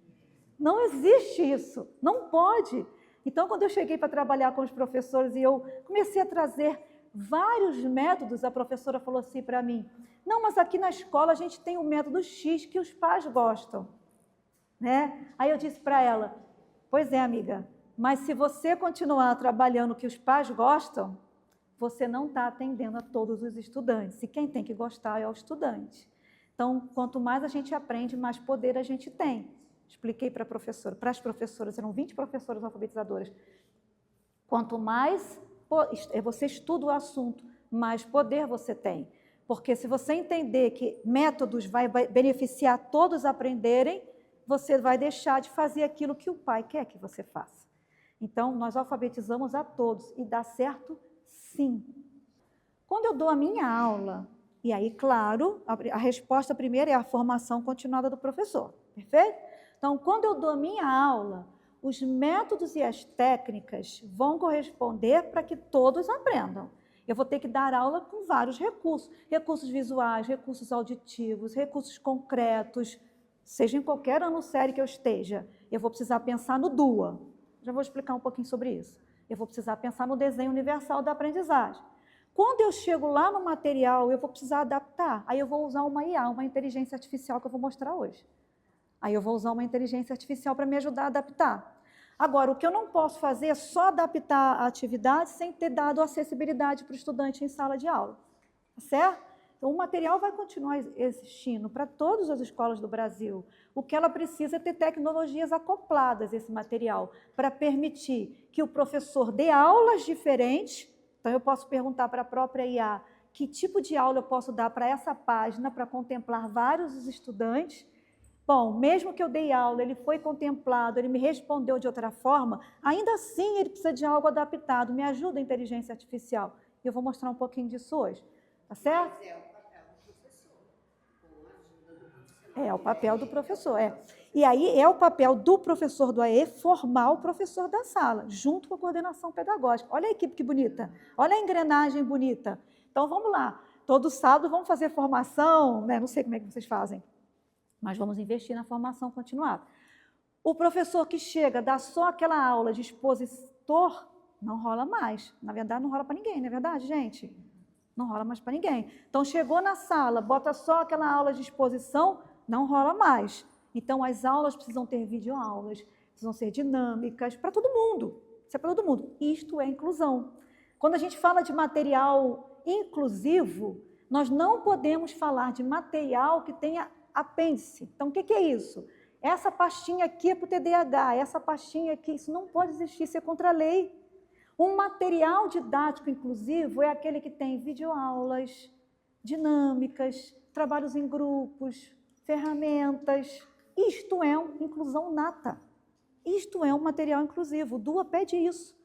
S1: Não existe isso, não pode. Então, quando eu cheguei para trabalhar com os professores e eu comecei a trazer vários métodos, a professora falou assim para mim, não, mas aqui na escola a gente tem o método X que os pais gostam, né? Aí eu disse para ela, pois é, amiga, mas se você continuar trabalhando o que os pais gostam, você não está atendendo a todos os estudantes. E quem tem que gostar é o estudante. Então, quanto mais a gente aprende, mais poder a gente tem. Expliquei para a professora, para as professoras, eram 20 professoras alfabetizadoras. Quanto mais você estuda o assunto, mais poder você tem. Porque se você entender que métodos vai beneficiar todos aprenderem, você vai deixar de fazer aquilo que o pai quer que você faça. Então, nós alfabetizamos a todos e dá certo sim. Quando eu dou a minha aula, e aí, claro, a resposta primeira é a formação continuada do professor, perfeito? Então, quando eu dou a minha aula, os métodos e as técnicas vão corresponder para que todos aprendam. Eu vou ter que dar aula com vários recursos, recursos visuais, recursos auditivos, recursos concretos, seja em qualquer ano série que eu esteja, eu vou precisar pensar no DUA. Já vou explicar um pouquinho sobre isso. Eu vou precisar pensar no desenho universal da aprendizagem. Quando eu chego lá no material, eu vou precisar adaptar. Aí eu vou usar uma IA, uma inteligência artificial que eu vou mostrar hoje. Aí eu vou usar uma inteligência artificial para me ajudar a adaptar. Agora, o que eu não posso fazer é só adaptar a atividade sem ter dado acessibilidade para o estudante em sala de aula. Tá certo? Então, o material vai continuar existindo para todas as escolas do Brasil. O que ela precisa é ter tecnologias acopladas a esse material, para permitir que o professor dê aulas diferentes. Então, eu posso perguntar para a própria IA que tipo de aula eu posso dar para essa página, para contemplar vários estudantes. Bom, mesmo que eu dei aula, ele foi contemplado, ele me respondeu de outra forma, ainda assim ele precisa de algo adaptado. Me ajuda a inteligência artificial. E eu vou mostrar um pouquinho disso hoje. Tá certo?
S2: Mas é o papel do professor, com a ajuda do profissional.
S1: É o papel do professor, é. E aí é o papel do professor do AE formar o professor da sala, junto com a coordenação pedagógica. Olha a equipe que bonita, olha a engrenagem bonita. Então, vamos lá. Todo sábado vamos fazer formação, né? Não sei como é que vocês fazem, mas vamos investir na formação continuada. O professor que chega, dá só aquela aula de expositor, não rola mais. Na verdade, não rola para ninguém, não é verdade, gente? Não rola mais para ninguém. Então, chegou na sala, bota só aquela aula de exposição, não rola mais. Então, as aulas precisam ter videoaulas, precisam ser dinâmicas, para todo mundo. Isso é para todo mundo. Isto é inclusão. Quando a gente fala de material inclusivo, nós não podemos falar de material que tenha apêndice. Então, o que é isso? Essa pastinha aqui é para o TDAH, essa pastinha aqui, isso não pode existir, isso é contra a lei. Um material didático inclusivo é aquele que tem videoaulas, dinâmicas, trabalhos em grupos, ferramentas. Isto é uma inclusão nata. Isto é um material inclusivo. O DUA pede isso,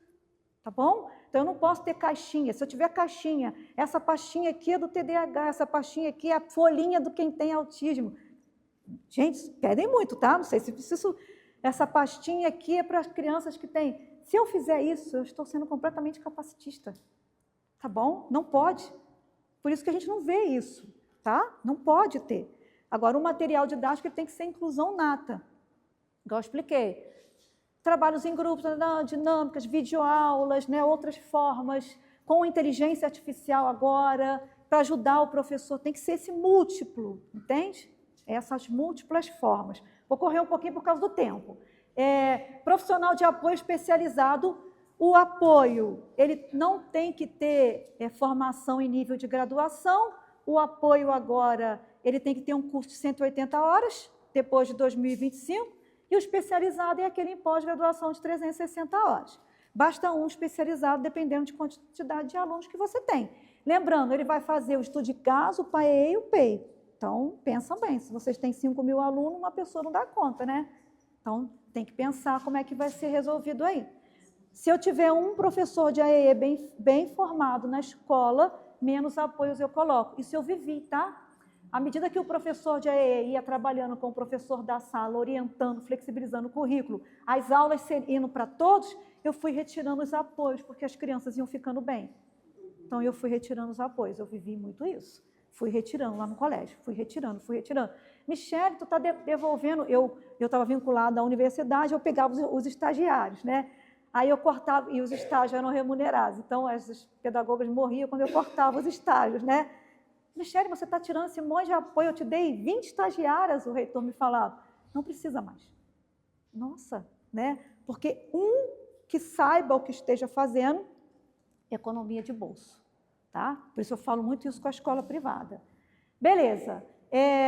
S1: tá bom? Então, eu não posso ter caixinha. Se eu tiver caixinha, essa pastinha aqui é do TDAH, essa pastinha aqui é a folhinha do quem tem autismo. Gente, pedem muito, tá? Não sei se preciso... Essa pastinha aqui é para as crianças que têm... Se eu fizer isso, eu estou sendo completamente capacitista, tá bom? Não pode. Por isso que a gente não vê isso, tá? Não pode ter. Agora, o material didático tem que ser inclusão nata. Igual eu expliquei. Trabalhos em grupos, dinâmicas, videoaulas, né, outras formas, com inteligência artificial agora, para ajudar o professor. Tem que ser esse múltiplo, entende? Essas múltiplas formas. Vou correr um pouquinho por causa do tempo. Profissional de apoio especializado, o apoio, ele não tem que ter formação em nível de graduação, o apoio agora, ele tem que ter um curso de 180 horas, depois de 2025, e o especializado é aquele em pós-graduação de 360 horas. Basta um especializado, dependendo de quantidade de alunos que você tem. Lembrando, ele vai fazer o estudo de caso, o PAEE e o PEI. Então, pensam bem, se vocês têm 5.000 alunos, uma pessoa não dá conta, né? Então, tem que pensar como é que vai ser resolvido aí. Se eu tiver um professor de AEE bem formado na escola, menos apoios eu coloco. Isso eu vivi, tá? À medida que o professor de AEE ia trabalhando com o professor da sala, orientando, flexibilizando o currículo, as aulas indo para todos, eu fui retirando os apoios, porque as crianças iam ficando bem. Então, eu fui retirando os apoios. Eu vivi muito isso. Fui retirando lá no colégio, fui retirando. Michele, tu está devolvendo... Eu estava vinculada à universidade, eu pegava os estagiários, né? Aí eu cortava, e os estágios eram remunerados. Então, as pedagogas morriam quando eu cortava os estágios, né? Michele, você está tirando esse monte de apoio, eu te dei 20 estagiárias, o reitor me falava. Não precisa mais. Nossa, né? Porque um que saiba o que esteja fazendo, economia de bolso, tá? Por isso eu falo muito isso com a escola privada. Beleza.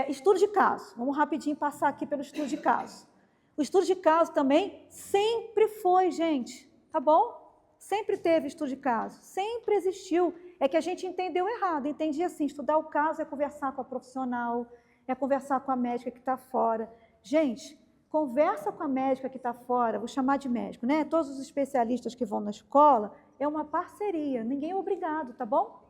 S1: Estudo de caso. Vamos rapidinho passar aqui pelo estudo de caso. O estudo de caso também sempre foi, gente, tá bom? Sempre teve estudo de caso, sempre existiu. É que a gente entendeu errado, entendia assim, estudar o caso é conversar com a profissional, é conversar com a médica que está fora. Gente, conversa com a médica que está fora, vou chamar de médico, né? Todos os especialistas que vão na escola, é uma parceria, ninguém é obrigado, tá bom?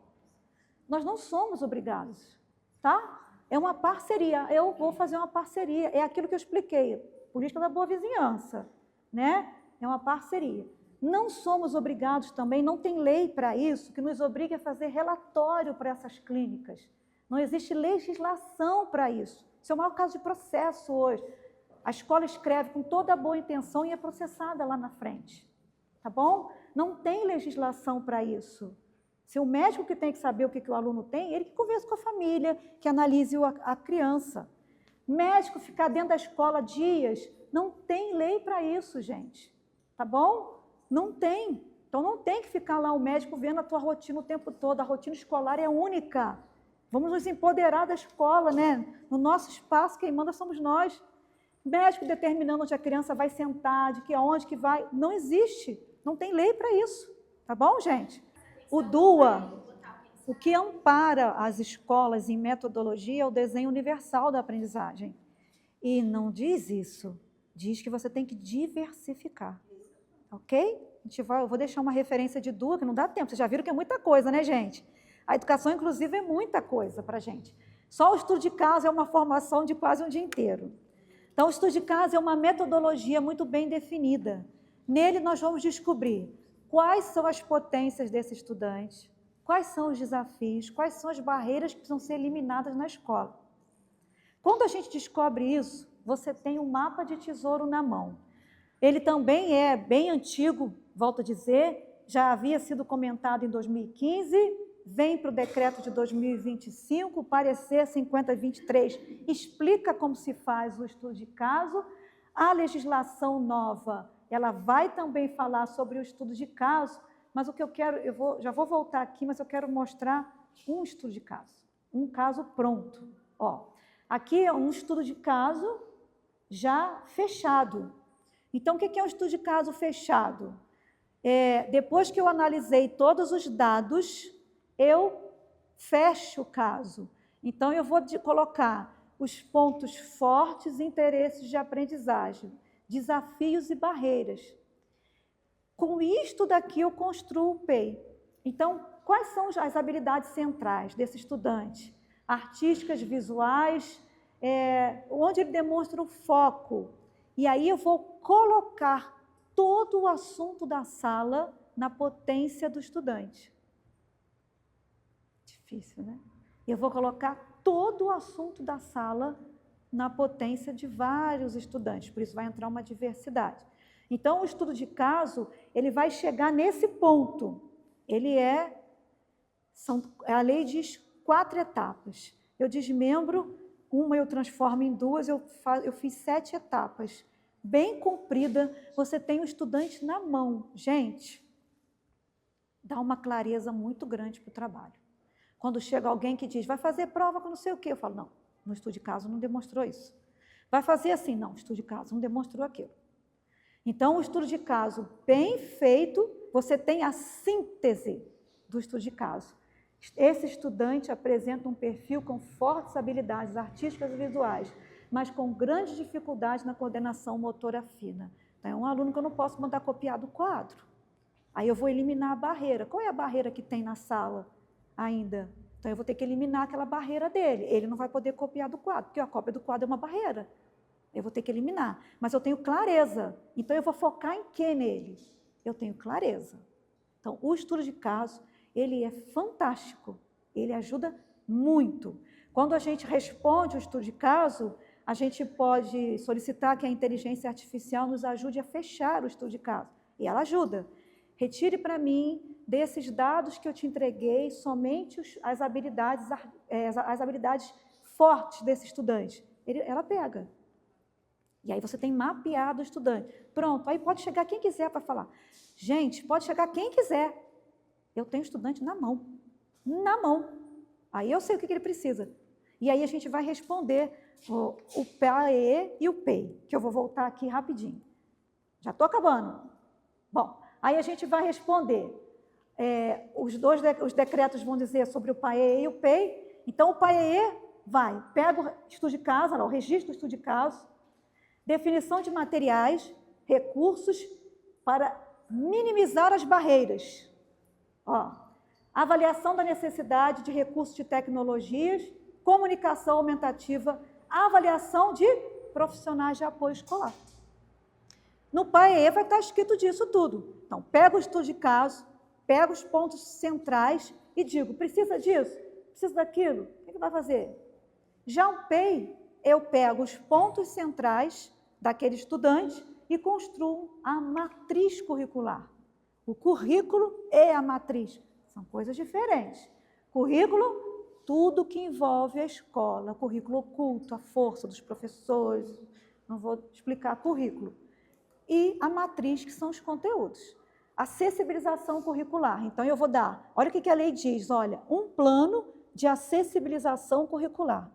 S1: Nós não somos obrigados, tá? É uma parceria, eu vou fazer uma parceria, é aquilo que eu expliquei, política da boa vizinhança, né? É uma parceria. Não somos obrigados também, não tem lei para isso, que nos obrigue a fazer relatório para essas clínicas. Não existe legislação para isso. Isso é o maior caso de processo hoje. A escola escreve com toda a boa intenção e é processada lá na frente. Tá bom? Não tem legislação para isso. Se o médico que tem que saber o que o aluno tem, ele que conversa com a família, que analise a criança. Médico ficar dentro da escola dias, não tem lei para isso, gente. Tá bom? Não tem. Então, não tem que ficar lá o médico vendo a tua rotina o tempo todo. A rotina escolar é única. Vamos nos empoderar da escola, né? No nosso espaço, quem manda somos nós. Médico determinando onde a criança vai sentar, de que aonde que vai. Não existe. Não tem lei para isso. Tá bom, gente? O DUA, o que ampara as escolas em metodologia é o desenho universal da aprendizagem. E não diz isso. Diz que você tem que diversificar. Ok? Eu vou deixar uma referência de DUA, que não dá tempo. Vocês já viram que é muita coisa, né, gente? A educação inclusiva é muita coisa para a gente. Só o estudo de caso é uma formação de quase um dia inteiro. Então, o estudo de caso é uma metodologia muito bem definida. Nele, nós vamos descobrir quais são as potências desse estudante, quais são os desafios, quais são as barreiras que precisam ser eliminadas na escola. Quando a gente descobre isso, você tem um mapa de tesouro na mão. Ele também é bem antigo, volto a dizer, já havia sido comentado em 2015, vem para o decreto de 2025, o parecer 5023 explica como se faz o estudo de caso. A legislação nova, ela vai também falar sobre o estudo de caso, mas o que eu quero, já vou voltar aqui, mas eu quero mostrar um estudo de caso, um caso pronto. Ó, aqui é um estudo de caso já fechado. Então, o que é um estudo de caso fechado? Depois que eu analisei todos os dados, eu fecho o caso. Então, eu vou colocar os pontos fortes e interesses de aprendizagem, desafios e barreiras. Com isto daqui, eu construo o PEI. Então, quais são as habilidades centrais desse estudante? Artísticas, visuais, onde ele demonstra o foco. E aí eu vou colocar todo o assunto da sala na potência do estudante. Difícil, né? Eu vou colocar todo o assunto da sala na potência de vários estudantes, por isso vai entrar uma diversidade. Então, o estudo de caso, ele vai chegar nesse ponto. A lei diz 4 etapas. Eu desmembro, uma eu transformo em 2, eu fiz 7 etapas. Bem comprida, você tem o estudante na mão. Gente, dá uma clareza muito grande para o trabalho. Quando chega alguém que diz, vai fazer prova com não sei o quê, eu falo, não, no estudo de caso não demonstrou isso. Vai fazer assim, não, estudo de caso não demonstrou aquilo. Então, o estudo de caso bem feito, você tem a síntese do estudo de caso. Esse estudante apresenta um perfil com fortes habilidades artísticas e visuais, mas com grande dificuldade na coordenação motora fina. Então, é um aluno que eu não posso mandar copiar do quadro. Aí eu vou eliminar a barreira. Qual é a barreira que tem na sala ainda? Então, eu vou ter que eliminar aquela barreira dele. Ele não vai poder copiar do quadro, porque a cópia do quadro é uma barreira. Eu vou ter que eliminar. Mas eu tenho clareza. Então, eu vou focar em quê nele? Eu tenho clareza. Então, o estudo de caso, ele é fantástico. Ele ajuda muito. Quando a gente responde o estudo de caso, a gente pode solicitar que a inteligência artificial nos ajude a fechar o estudo de caso. E ela ajuda. Retire para mim, desses dados que eu te entreguei, somente as habilidades fortes desse estudante. Ela pega. E aí você tem mapeado o estudante. Pronto, aí pode chegar quem quiser para falar. Gente, pode chegar quem quiser. Eu tenho estudante na mão. Na mão. Aí eu sei o que ele precisa. E aí a gente vai responder o PAE e o PEI, que eu vou voltar aqui rapidinho. Já estou acabando. Bom, aí a gente vai responder. Os decretos vão dizer sobre o PAE e o PEI. Então, o PAE pega o estudo de caso, o registro do estudo de caso, definição de materiais, recursos para minimizar as barreiras. Avaliação da necessidade de recursos de tecnologias, comunicação aumentativa, avaliação de profissionais de apoio escolar. No PAE vai estar escrito disso tudo. Então, pega o estudo de caso, pega os pontos centrais e digo, precisa disso? Precisa daquilo? O que vai fazer? Já o PEI, eu pego os pontos centrais daquele estudante e construo a matriz curricular. O currículo e a matriz são coisas diferentes. Currículo, tudo que envolve a escola, currículo oculto, a força dos professores, não vou explicar currículo. E a matriz, que são os conteúdos. Acessibilização curricular. Então, eu vou dar, olha o que a lei diz, olha, um plano de acessibilização curricular.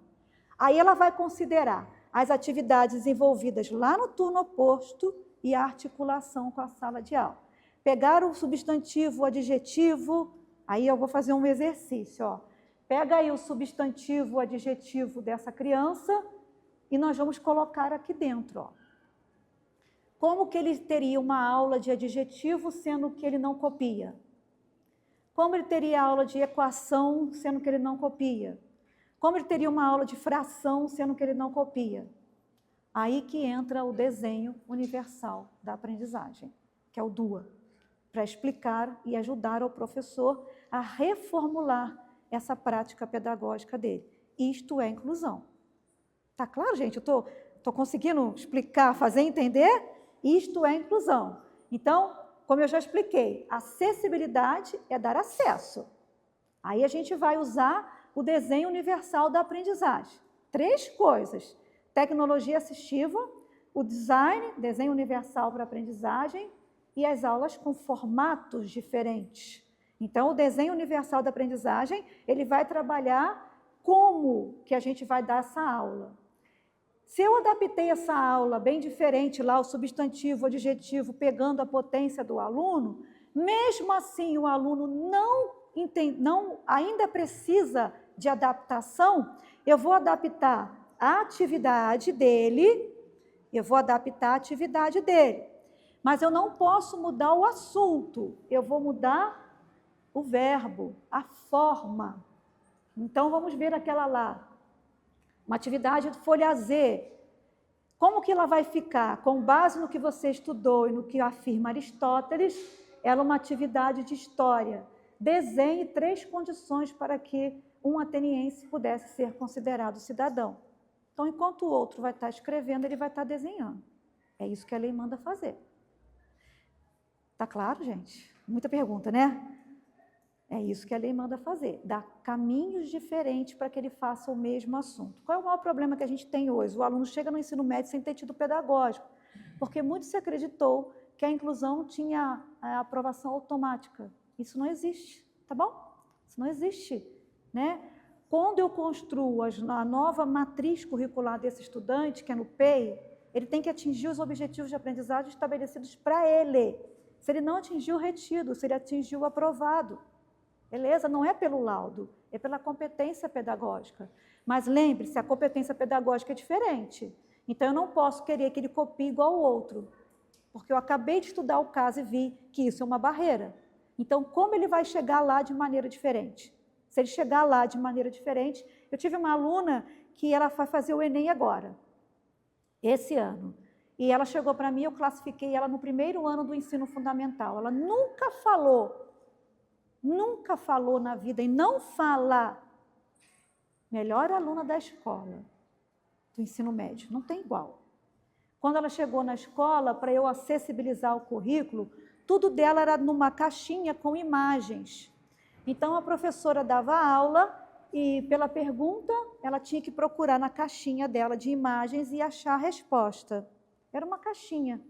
S1: Aí ela vai considerar as atividades desenvolvidas lá no turno oposto e a articulação com a sala de aula. Pegar o substantivo, o adjetivo, aí eu vou fazer um exercício, ó. Pega aí o substantivo, o adjetivo dessa criança e nós vamos colocar aqui dentro, ó. Como que ele teria uma aula de adjetivo, sendo que ele não copia? Como ele teria aula de equação, sendo que ele não copia? Como ele teria uma aula de fração, sendo que ele não copia? Aí que entra o desenho universal da aprendizagem, que é o DUA, para explicar e ajudar o professor a reformular essa prática pedagógica dele. Isto é inclusão. Tá claro, gente? Eu estou conseguindo explicar, fazer entender? Isto é inclusão. Então, como eu já expliquei, acessibilidade é dar acesso. Aí a gente vai usar o desenho universal da aprendizagem. 3 coisas: tecnologia assistiva, o design, desenho universal para aprendizagem, e as aulas com formatos diferentes. Então, o desenho universal da aprendizagem, ele vai trabalhar como que a gente vai dar essa aula. Se eu adaptei essa aula bem diferente lá, o substantivo, o adjetivo, pegando a potência do aluno, mesmo assim o aluno não ainda precisa de adaptação, eu vou adaptar a atividade dele, mas eu não posso mudar o assunto, eu vou mudar o verbo, a forma. Então, vamos ver aquela lá. Uma atividade de folha Z. Como que ela vai ficar? Com base no que você estudou e no que afirma Aristóteles, ela é uma atividade de história. Desenhe 3 condições para que um ateniense pudesse ser considerado cidadão. Então, enquanto o outro vai estar escrevendo, ele vai estar desenhando. É isso que a lei manda fazer. Tá claro, gente? Muita pergunta, né? É isso que a lei manda fazer, dar caminhos diferentes para que ele faça o mesmo assunto. Qual é o maior problema que a gente tem hoje? O aluno chega no ensino médio sem ter tido pedagógico, porque muito se acreditou que a inclusão tinha a aprovação automática. Isso não existe, tá bom? Isso não existe, né? Quando eu construo a nova matriz curricular desse estudante, que é no PEI, ele tem que atingir os objetivos de aprendizagem estabelecidos para ele. Se ele não atingiu, retido. Se ele atingiu, aprovado. Beleza? Não é pelo laudo, é pela competência pedagógica. Mas lembre-se, a competência pedagógica é diferente. Então, eu não posso querer que ele copie igual ao outro, porque eu acabei de estudar o caso e vi que isso é uma barreira. Então, como ele vai chegar lá de maneira diferente? Se ele chegar lá de maneira diferente... Eu tive uma aluna que ela vai fazer o Enem agora, esse ano. E ela chegou para mim, eu classifiquei ela no primeiro ano do ensino fundamental. Ela nunca falou na vida e não fala, melhor aluna da escola, do ensino médio, não tem igual. Quando ela chegou na escola, para eu acessibilizar o currículo, tudo dela era numa caixinha com imagens. Então, a professora dava aula e, pela pergunta, ela tinha que procurar na caixinha dela de imagens e achar a resposta. Era uma caixinha.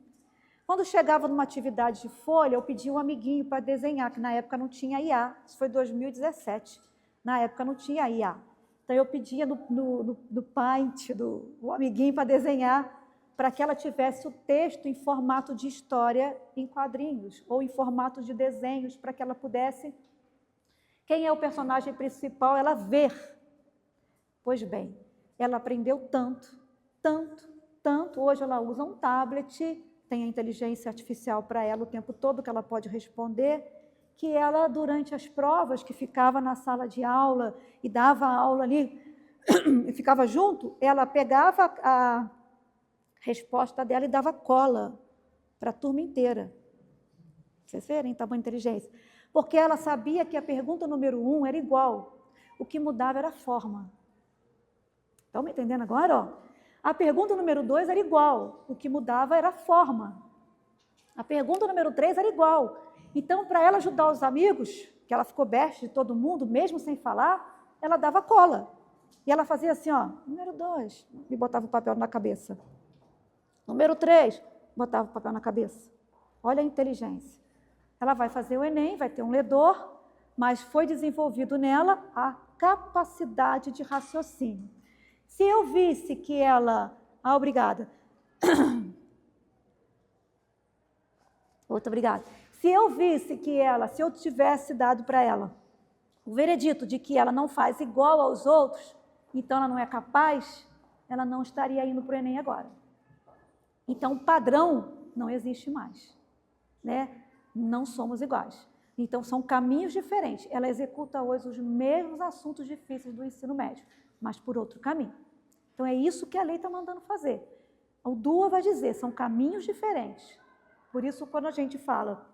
S1: Quando chegava numa atividade de folha, eu pedia um amiguinho para desenhar, que na época não tinha IA. Isso foi 2017. Na época não tinha IA. Então, eu pedia no Paint, o amiguinho para desenhar, para que ela tivesse o texto em formato de história em quadrinhos, ou em formato de desenhos, para que ela pudesse... Quem é o personagem principal? Ela ver. Pois bem, ela aprendeu tanto. Hoje ela usa um tablet, tem a inteligência artificial para ela o tempo todo, que ela pode responder, que ela, durante as provas, que ficava na sala de aula e dava aula ali, e ficava junto, ela pegava a resposta dela e dava cola para a turma inteira. Vocês verem, tamanho de inteligência. Porque ela sabia que a pergunta número 1 era igual. O que mudava era a forma. Estão me entendendo agora? Ó? A pergunta número 2 era igual. O que mudava era a forma. A pergunta número 3 era igual. Então, para ela ajudar os amigos, que ela ficou best de todo mundo, mesmo sem falar, ela dava cola. E ela fazia assim, ó, número 2, e botava o papel na cabeça. Número 3, botava o papel na cabeça. Olha a inteligência. Ela vai fazer o Enem, vai ter um ledor, mas foi desenvolvido nela a capacidade de raciocínio. Se eu visse que ela... obrigada. Muito obrigada. Se eu visse que ela, se eu tivesse dado para ela o veredito de que ela não faz igual aos outros, então ela não é capaz, ela não estaria indo para o Enem agora. Então, o padrão não existe mais, né? Não somos iguais. Então, são caminhos diferentes. Ela executa hoje os mesmos assuntos difíceis do ensino médio, mas por outro caminho. Então, é isso que a lei está mandando fazer. O DUA vai dizer, são caminhos diferentes. Por isso, quando a gente fala,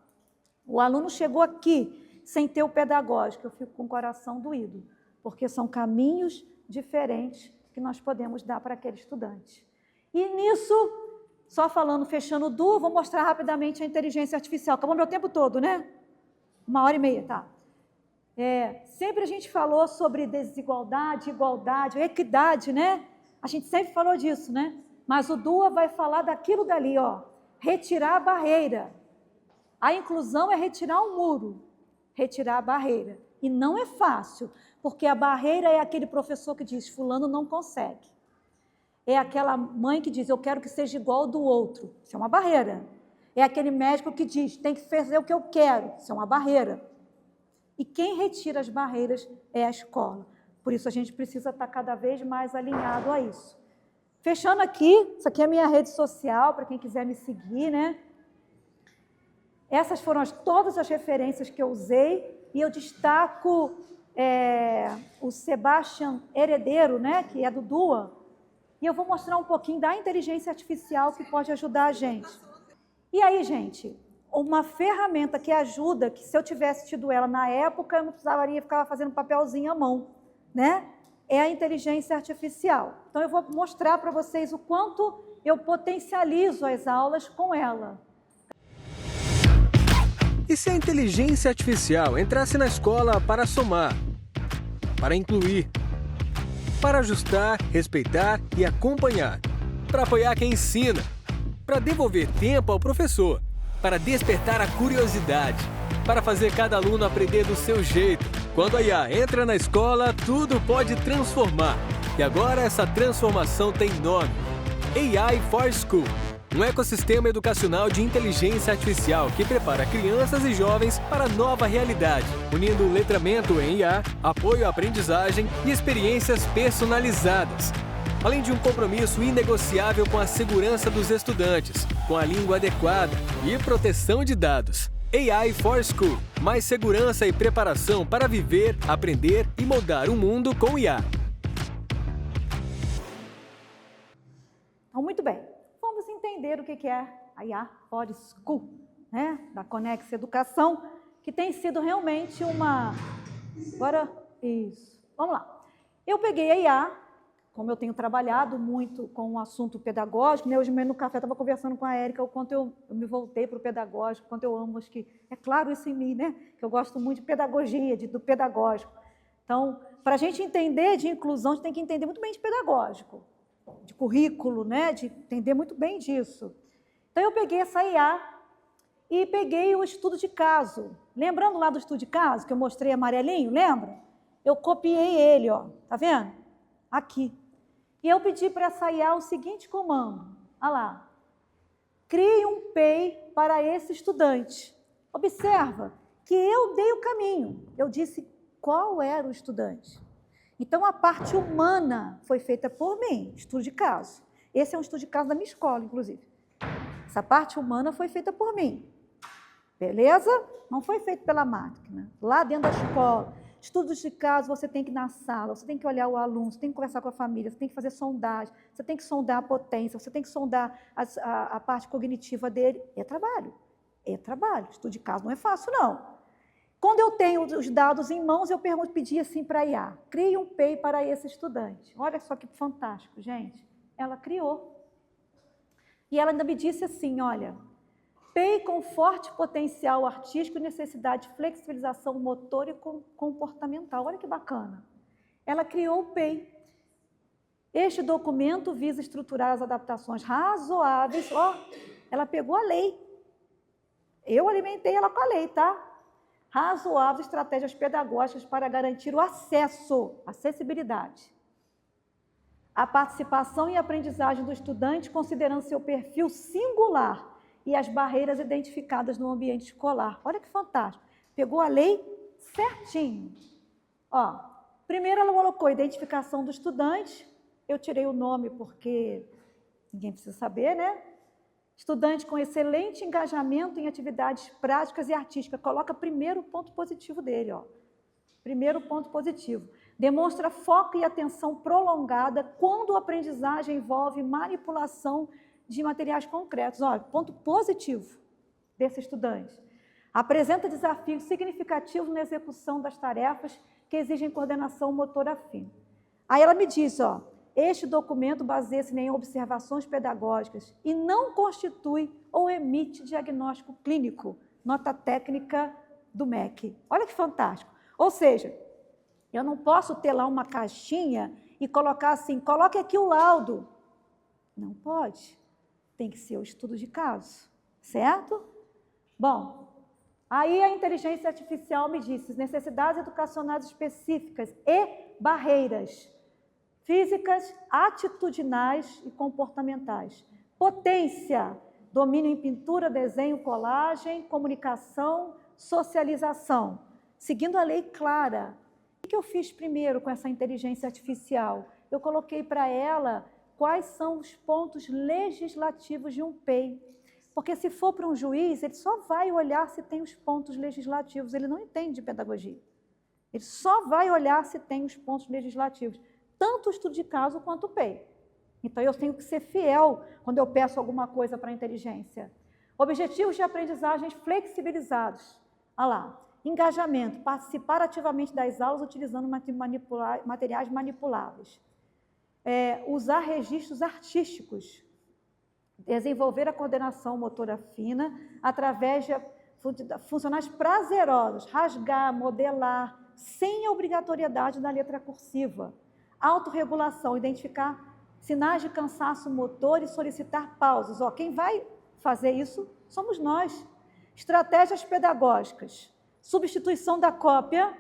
S1: o aluno chegou aqui sem ter o pedagógico, eu fico com o coração doído, porque são caminhos diferentes que nós podemos dar para aquele estudante. E nisso, só falando, fechando o DUA, vou mostrar rapidamente a inteligência artificial. Acabou meu tempo todo, né? 1h30, tá? Sempre a gente falou sobre desigualdade, igualdade, equidade, né? A gente sempre falou disso, né? Mas o DUA vai falar daquilo dali, ó. Retirar a barreira. A inclusão é retirar um muro, retirar a barreira. E não é fácil, porque a barreira é aquele professor que diz, fulano não consegue. É aquela mãe que diz, eu quero que seja igual ao do outro. Isso é uma barreira. É aquele médico que diz, tem que fazer o que eu quero. Isso é uma barreira. E quem retira as barreiras é a escola. Por isso a gente precisa estar cada vez mais alinhado a isso. Fechando aqui, isso aqui é a minha rede social, para quem quiser me seguir, né? Essas foram todas as referências que eu usei, e eu destaco o Sebastian Herdeiro, né, que é do DUA, e eu vou mostrar um pouquinho da inteligência artificial que pode ajudar a gente. E aí, gente, uma ferramenta que ajuda, que se eu tivesse tido ela na época, eu não precisaria ficar fazendo papelzinho à mão, né? É a inteligência artificial. Então, eu vou mostrar para vocês o quanto eu potencializo as aulas com ela.
S4: E se a inteligência artificial entrasse na escola para somar, para incluir, para ajustar, respeitar e acompanhar, para apoiar quem ensina, para devolver tempo ao professor, para despertar a curiosidade, para fazer cada aluno aprender do seu jeito? Quando a IA entra na escola, tudo pode transformar. E agora essa transformação tem nome: AI for School. Um ecossistema educacional de inteligência artificial que prepara crianças e jovens para a nova realidade, unindo letramento em IA, apoio à aprendizagem e experiências personalizadas. Além de um compromisso inegociável com a segurança dos estudantes, com a língua adequada e proteção de dados. AI for School. Mais segurança e preparação para viver, aprender e moldar o mundo com IA.
S1: Então, muito bem. Vamos entender o que é a IA for School, né? Da Conex Educação, que tem sido realmente uma... Agora, isso. Vamos lá. Eu peguei a IA, como eu tenho trabalhado muito com o assunto pedagógico, né? Hoje mesmo no café estava conversando com a Érica o quanto eu me voltei para o pedagógico, o quanto eu amo, acho que é claro isso em mim, né? Que eu gosto muito de pedagogia, do pedagógico. Então, para a gente entender de inclusão, a gente tem que entender muito bem de pedagógico, de currículo, né? De entender muito bem disso. Então, eu peguei essa IA e peguei o estudo de caso. Lembrando lá do estudo de caso, que eu mostrei amarelinho, lembra? Eu copiei ele, ó, tá vendo? Aqui. E eu pedi para essa IA o seguinte comando. Olha lá. Crie um PEI para esse estudante. Observa que eu dei o caminho. Eu disse qual era o estudante. Então, a parte humana foi feita por mim, estudo de caso. Esse é um estudo de caso da minha escola, inclusive. Essa parte humana foi feita por mim. Beleza? Não foi feito pela máquina. Lá dentro da escola. Estudos de caso, você tem que ir na sala, você tem que olhar o aluno, você tem que conversar com a família, você tem que fazer sondagem, você tem que sondar a potência, você tem que sondar a parte cognitiva dele. É trabalho. É trabalho. Estudo de caso não é fácil, não. Quando eu tenho os dados em mãos, eu pedi assim para a IA, crie um PEI para esse estudante. Olha só que fantástico, gente. Ela criou. E ela ainda me disse assim, olha, PEI com forte potencial artístico e necessidade de flexibilização motor e comportamental. Olha que bacana. Ela criou o PEI. Este documento visa estruturar as adaptações razoáveis. Ó, ela pegou a lei. Eu alimentei ela com a lei, tá? razoáveis estratégias pedagógicas para garantir o acesso, acessibilidade, a participação e aprendizagem do estudante, considerando seu perfil singular e as barreiras identificadas no ambiente escolar. Olha que fantástico. Pegou a lei certinho. Ó, primeiro ela colocou identificação do estudante. Eu tirei o nome porque ninguém precisa saber, né? Estudante com excelente engajamento em atividades práticas e artísticas. Coloca primeiro o ponto positivo dele, ó. Primeiro ponto positivo. Demonstra foco e atenção prolongada quando a aprendizagem envolve manipulação de materiais concretos. Olha, ponto positivo desse estudante. Apresenta desafios significativos na execução das tarefas que exigem coordenação motora fina. Aí ela me diz, ó, este documento baseia-se em observações pedagógicas e não constitui ou emite diagnóstico clínico, nota técnica do MEC. Olha que fantástico. Ou seja, eu não posso ter lá uma caixinha e colocar assim, coloque aqui o laudo. Não pode. Tem que ser o estudo de caso, certo? Bom, aí a inteligência artificial me disse necessidades educacionais específicas e barreiras físicas, atitudinais e comportamentais. Potência, domínio em pintura, desenho, colagem, comunicação, socialização. Seguindo a lei clara. O que eu fiz primeiro com essa inteligência artificial? Eu coloquei para ela quais são os pontos legislativos de um PEI. Porque se for para um juiz, ele só vai olhar se tem os pontos legislativos, ele não entende de pedagogia. Ele só vai olhar se tem os pontos legislativos, tanto o estudo de caso quanto o PEI. Então, eu tenho que ser fiel quando eu peço alguma coisa para a inteligência. Objetivos de aprendizagem flexibilizados. Olha lá. Engajamento, participar ativamente das aulas utilizando materiais manipuláveis. Usar registros artísticos. Desenvolver a coordenação motora fina através de funcionais prazerosos. Rasgar, modelar, sem a obrigatoriedade da letra cursiva. Autorregulação, identificar sinais de cansaço motor e solicitar pausas. Ó, quem vai fazer isso somos nós. Estratégias pedagógicas. Substituição da cópia,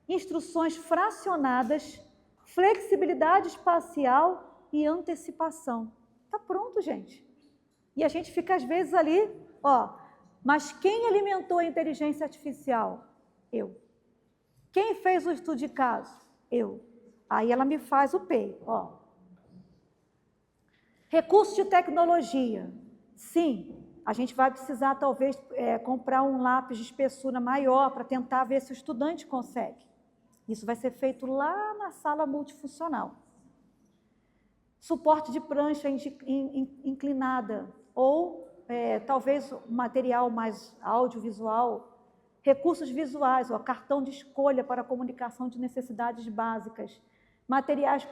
S1: instruções fracionadas, flexibilidade espacial e antecipação. Está pronto, gente. E a gente fica às vezes ali, ó, mas quem alimentou a inteligência artificial? Eu. Quem fez o estudo de caso? Eu. Aí ela me faz o PEI, ó. Recursos de tecnologia. Sim. A gente vai precisar, talvez, comprar um lápis de espessura maior para tentar ver se o estudante consegue. Isso vai ser feito lá na sala multifuncional. Suporte de prancha inclinada ou, talvez, material mais audiovisual. Recursos visuais, ó, cartão de escolha para comunicação de necessidades básicas. Materiais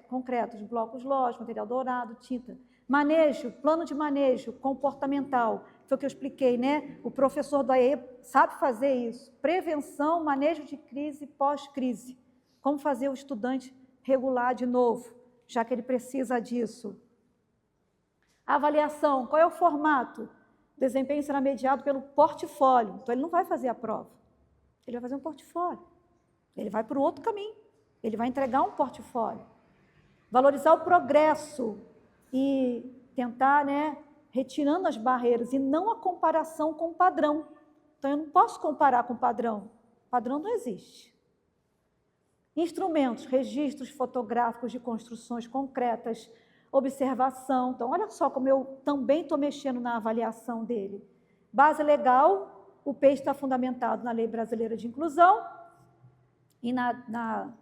S1: concretos, blocos lógicos, material dourado, tinta. Manejo, plano de manejo comportamental, foi o que eu expliquei, né? O professor do AE sabe fazer isso. Prevenção, manejo de crise, pós-crise. Como fazer o estudante regular de novo, já que ele precisa disso. Avaliação, qual é o formato? O desempenho será mediado pelo portfólio. Então, ele não vai fazer a prova. Ele vai fazer um portfólio. Ele vai para o outro caminho. Ele vai entregar um portfólio. Valorizar o progresso e tentar, né, retirando as barreiras e não a comparação com o padrão. Então, eu não posso comparar com o padrão. O padrão não existe. Instrumentos, registros fotográficos de construções concretas, observação. Então, olha só como eu também estou mexendo na avaliação dele. Base legal, o PEI está fundamentado na Lei Brasileira de Inclusão e na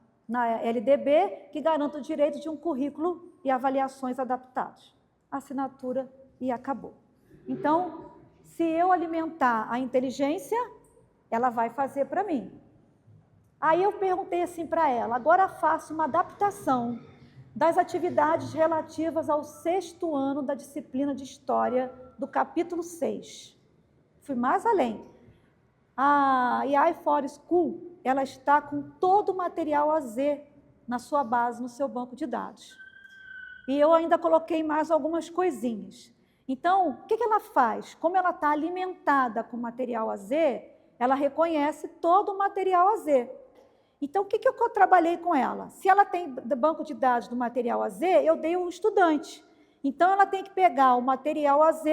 S1: LDB, que garanta o direito de um currículo e avaliações adaptados. Assinatura e acabou. Então, se eu alimentar a inteligência, ela vai fazer para mim. Aí eu perguntei assim para ela, agora faço uma adaptação das atividades relativas ao 6º ano da disciplina de História do capítulo 6. Fui mais além. A AI for School, ela está com todo o material AZ na sua base, no seu banco de dados. E eu ainda coloquei mais algumas coisinhas. Então, o que ela faz? Como ela está alimentada com material AZ, ela reconhece todo o material AZ. Então, o que eu trabalhei com ela? Se ela tem banco de dados do material AZ, eu dei um estudante. Então, ela tem que pegar o material AZ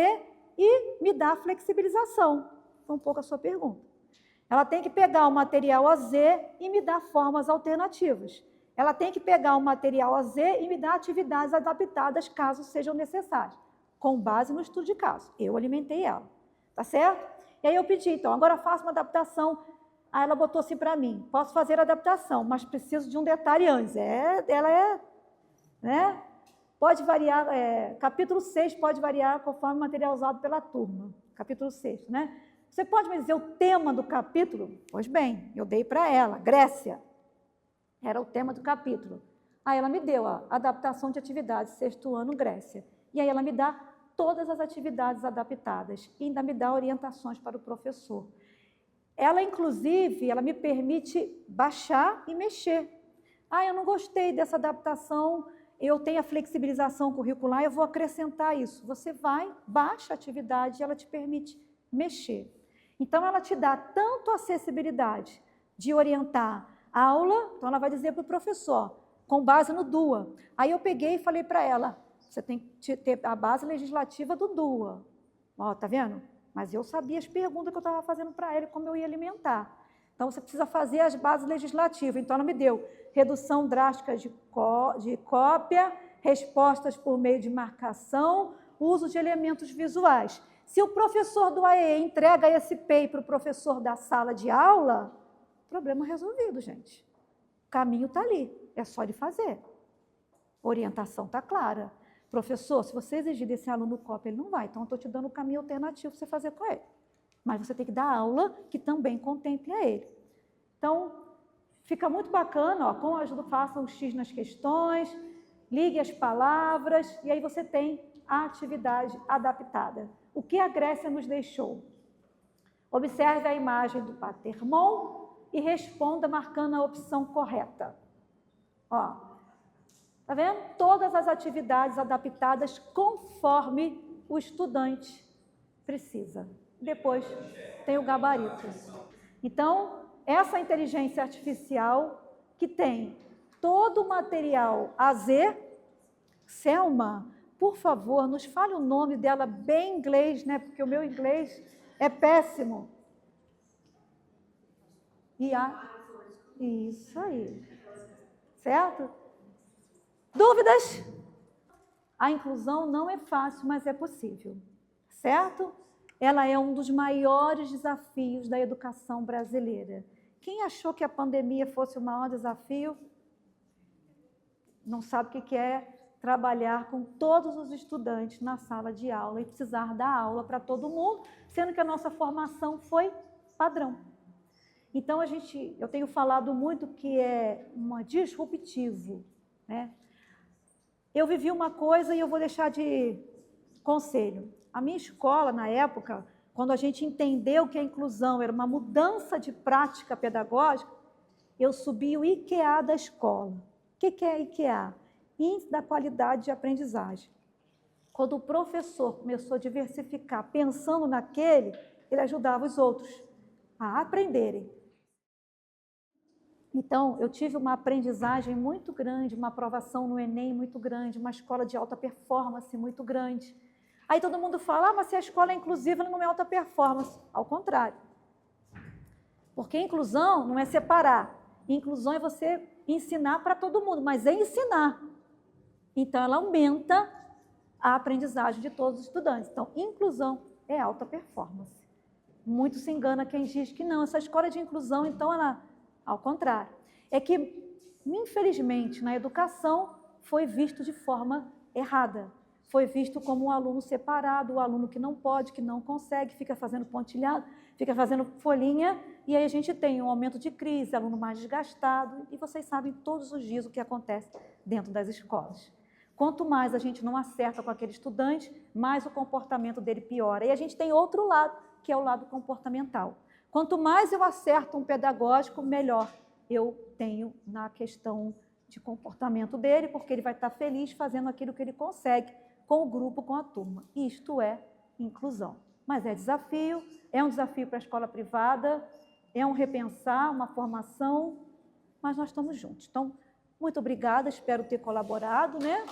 S1: e me dar a flexibilização. Foi um pouco a sua pergunta. Ela tem que pegar o material AZ e me dar formas alternativas. Ela tem que pegar o material AZ e me dar atividades adaptadas, caso sejam necessárias, com base no estudo de caso. Eu alimentei ela, tá certo? E aí eu pedi, então, agora faça uma adaptação. Aí ela botou assim para mim, posso fazer a adaptação, mas preciso de um detalhe antes. Né? Pode variar, capítulo 6 pode variar conforme o material usado pela turma. Capítulo 6, né? Você pode me dizer o tema do capítulo? Pois bem, eu dei para ela, Grécia. Era o tema do capítulo. Aí ela me deu a adaptação de atividades, 6º ano, Grécia. E aí ela me dá todas as atividades adaptadas e ainda me dá orientações para o professor. Ela, inclusive, ela me permite baixar e mexer. Eu não gostei dessa adaptação, eu tenho a flexibilização curricular, eu vou acrescentar isso. Você vai, baixa a atividade e ela te permite mexer. Então, ela te dá tanto a acessibilidade de orientar a aula, então ela vai dizer para o professor, com base no DUA. Aí eu peguei e falei para ela, você tem que ter a base legislativa do DUA. Ó, tá vendo? Mas eu sabia as perguntas que eu estava fazendo para ele, como eu ia alimentar. Então, você precisa fazer as bases legislativas. Então, ela me deu redução drástica de cópia, respostas por meio de marcação, uso de elementos visuais. Se o professor do AEE entrega esse PEI para o professor da sala de aula, problema resolvido, gente. O caminho está ali, é só ele fazer. A orientação está clara. Professor, se você exigir desse aluno cópia, ele não vai. Então, eu estou te dando um caminho alternativo para você fazer com ele. Mas você tem que dar aula que também contemple a ele. Então, fica muito bacana, ó, com a ajuda, faça um X nas questões, ligue as palavras, e aí você tem a atividade adaptada. O que a Grécia nos deixou? Observe a imagem do Patermon e responda marcando a opção correta. Ó, tá vendo? Todas as atividades adaptadas conforme o estudante precisa. Depois tem o gabarito. Então, essa inteligência artificial que tem todo o material AZ, Selma, por favor, nos fale o nome dela bem em inglês, né? Porque o meu inglês é péssimo. Isso aí. Certo? Dúvidas? A inclusão não é fácil, mas é possível. Certo? Ela é um dos maiores desafios da educação brasileira. Quem achou que a pandemia fosse o maior desafio, não sabe o que é trabalhar com todos os estudantes na sala de aula e precisar dar aula para todo mundo, sendo que a nossa formação foi padrão. Então, eu tenho falado muito que é disruptivo, né? Eu vivi uma coisa e eu vou deixar de conselho. A minha escola, na época, quando a gente entendeu que a inclusão era uma mudança de prática pedagógica, eu subi o IQA da escola. O que é IQA? Índice da Qualidade de Aprendizagem. Quando o professor começou a diversificar, pensando naquele, ele ajudava os outros a aprenderem. Então, eu tive uma aprendizagem muito grande, uma aprovação no Enem muito grande, uma escola de alta performance muito grande. Aí todo mundo fala, mas se a escola é inclusiva, ela não é alta performance. Ao contrário. Porque inclusão não é separar. Inclusão é você ensinar para todo mundo, mas é ensinar. Então, ela aumenta a aprendizagem de todos os estudantes. Então, inclusão é alta performance. Muito se engana quem diz que não, essa escola é de inclusão, então ela... Ao contrário. É que, infelizmente, na educação, foi visto de forma errada. Foi visto como um aluno separado, o aluno que não pode, que não consegue, fica fazendo pontilhado, fica fazendo folhinha, e aí a gente tem um aumento de crise, aluno mais desgastado, e vocês sabem todos os dias o que acontece dentro das escolas. Quanto mais a gente não acerta com aquele estudante, mais o comportamento dele piora. E a gente tem outro lado, que é o lado comportamental. Quanto mais eu acerto um pedagógico, melhor eu tenho na questão de comportamento dele, porque ele vai estar feliz fazendo aquilo que ele consegue com o grupo, com a turma. Isto é inclusão. mas é desafio, é um desafio para a escola privada, é um repensar, uma formação, mas nós estamos juntos. Então, muito obrigada, espero ter colaborado, né?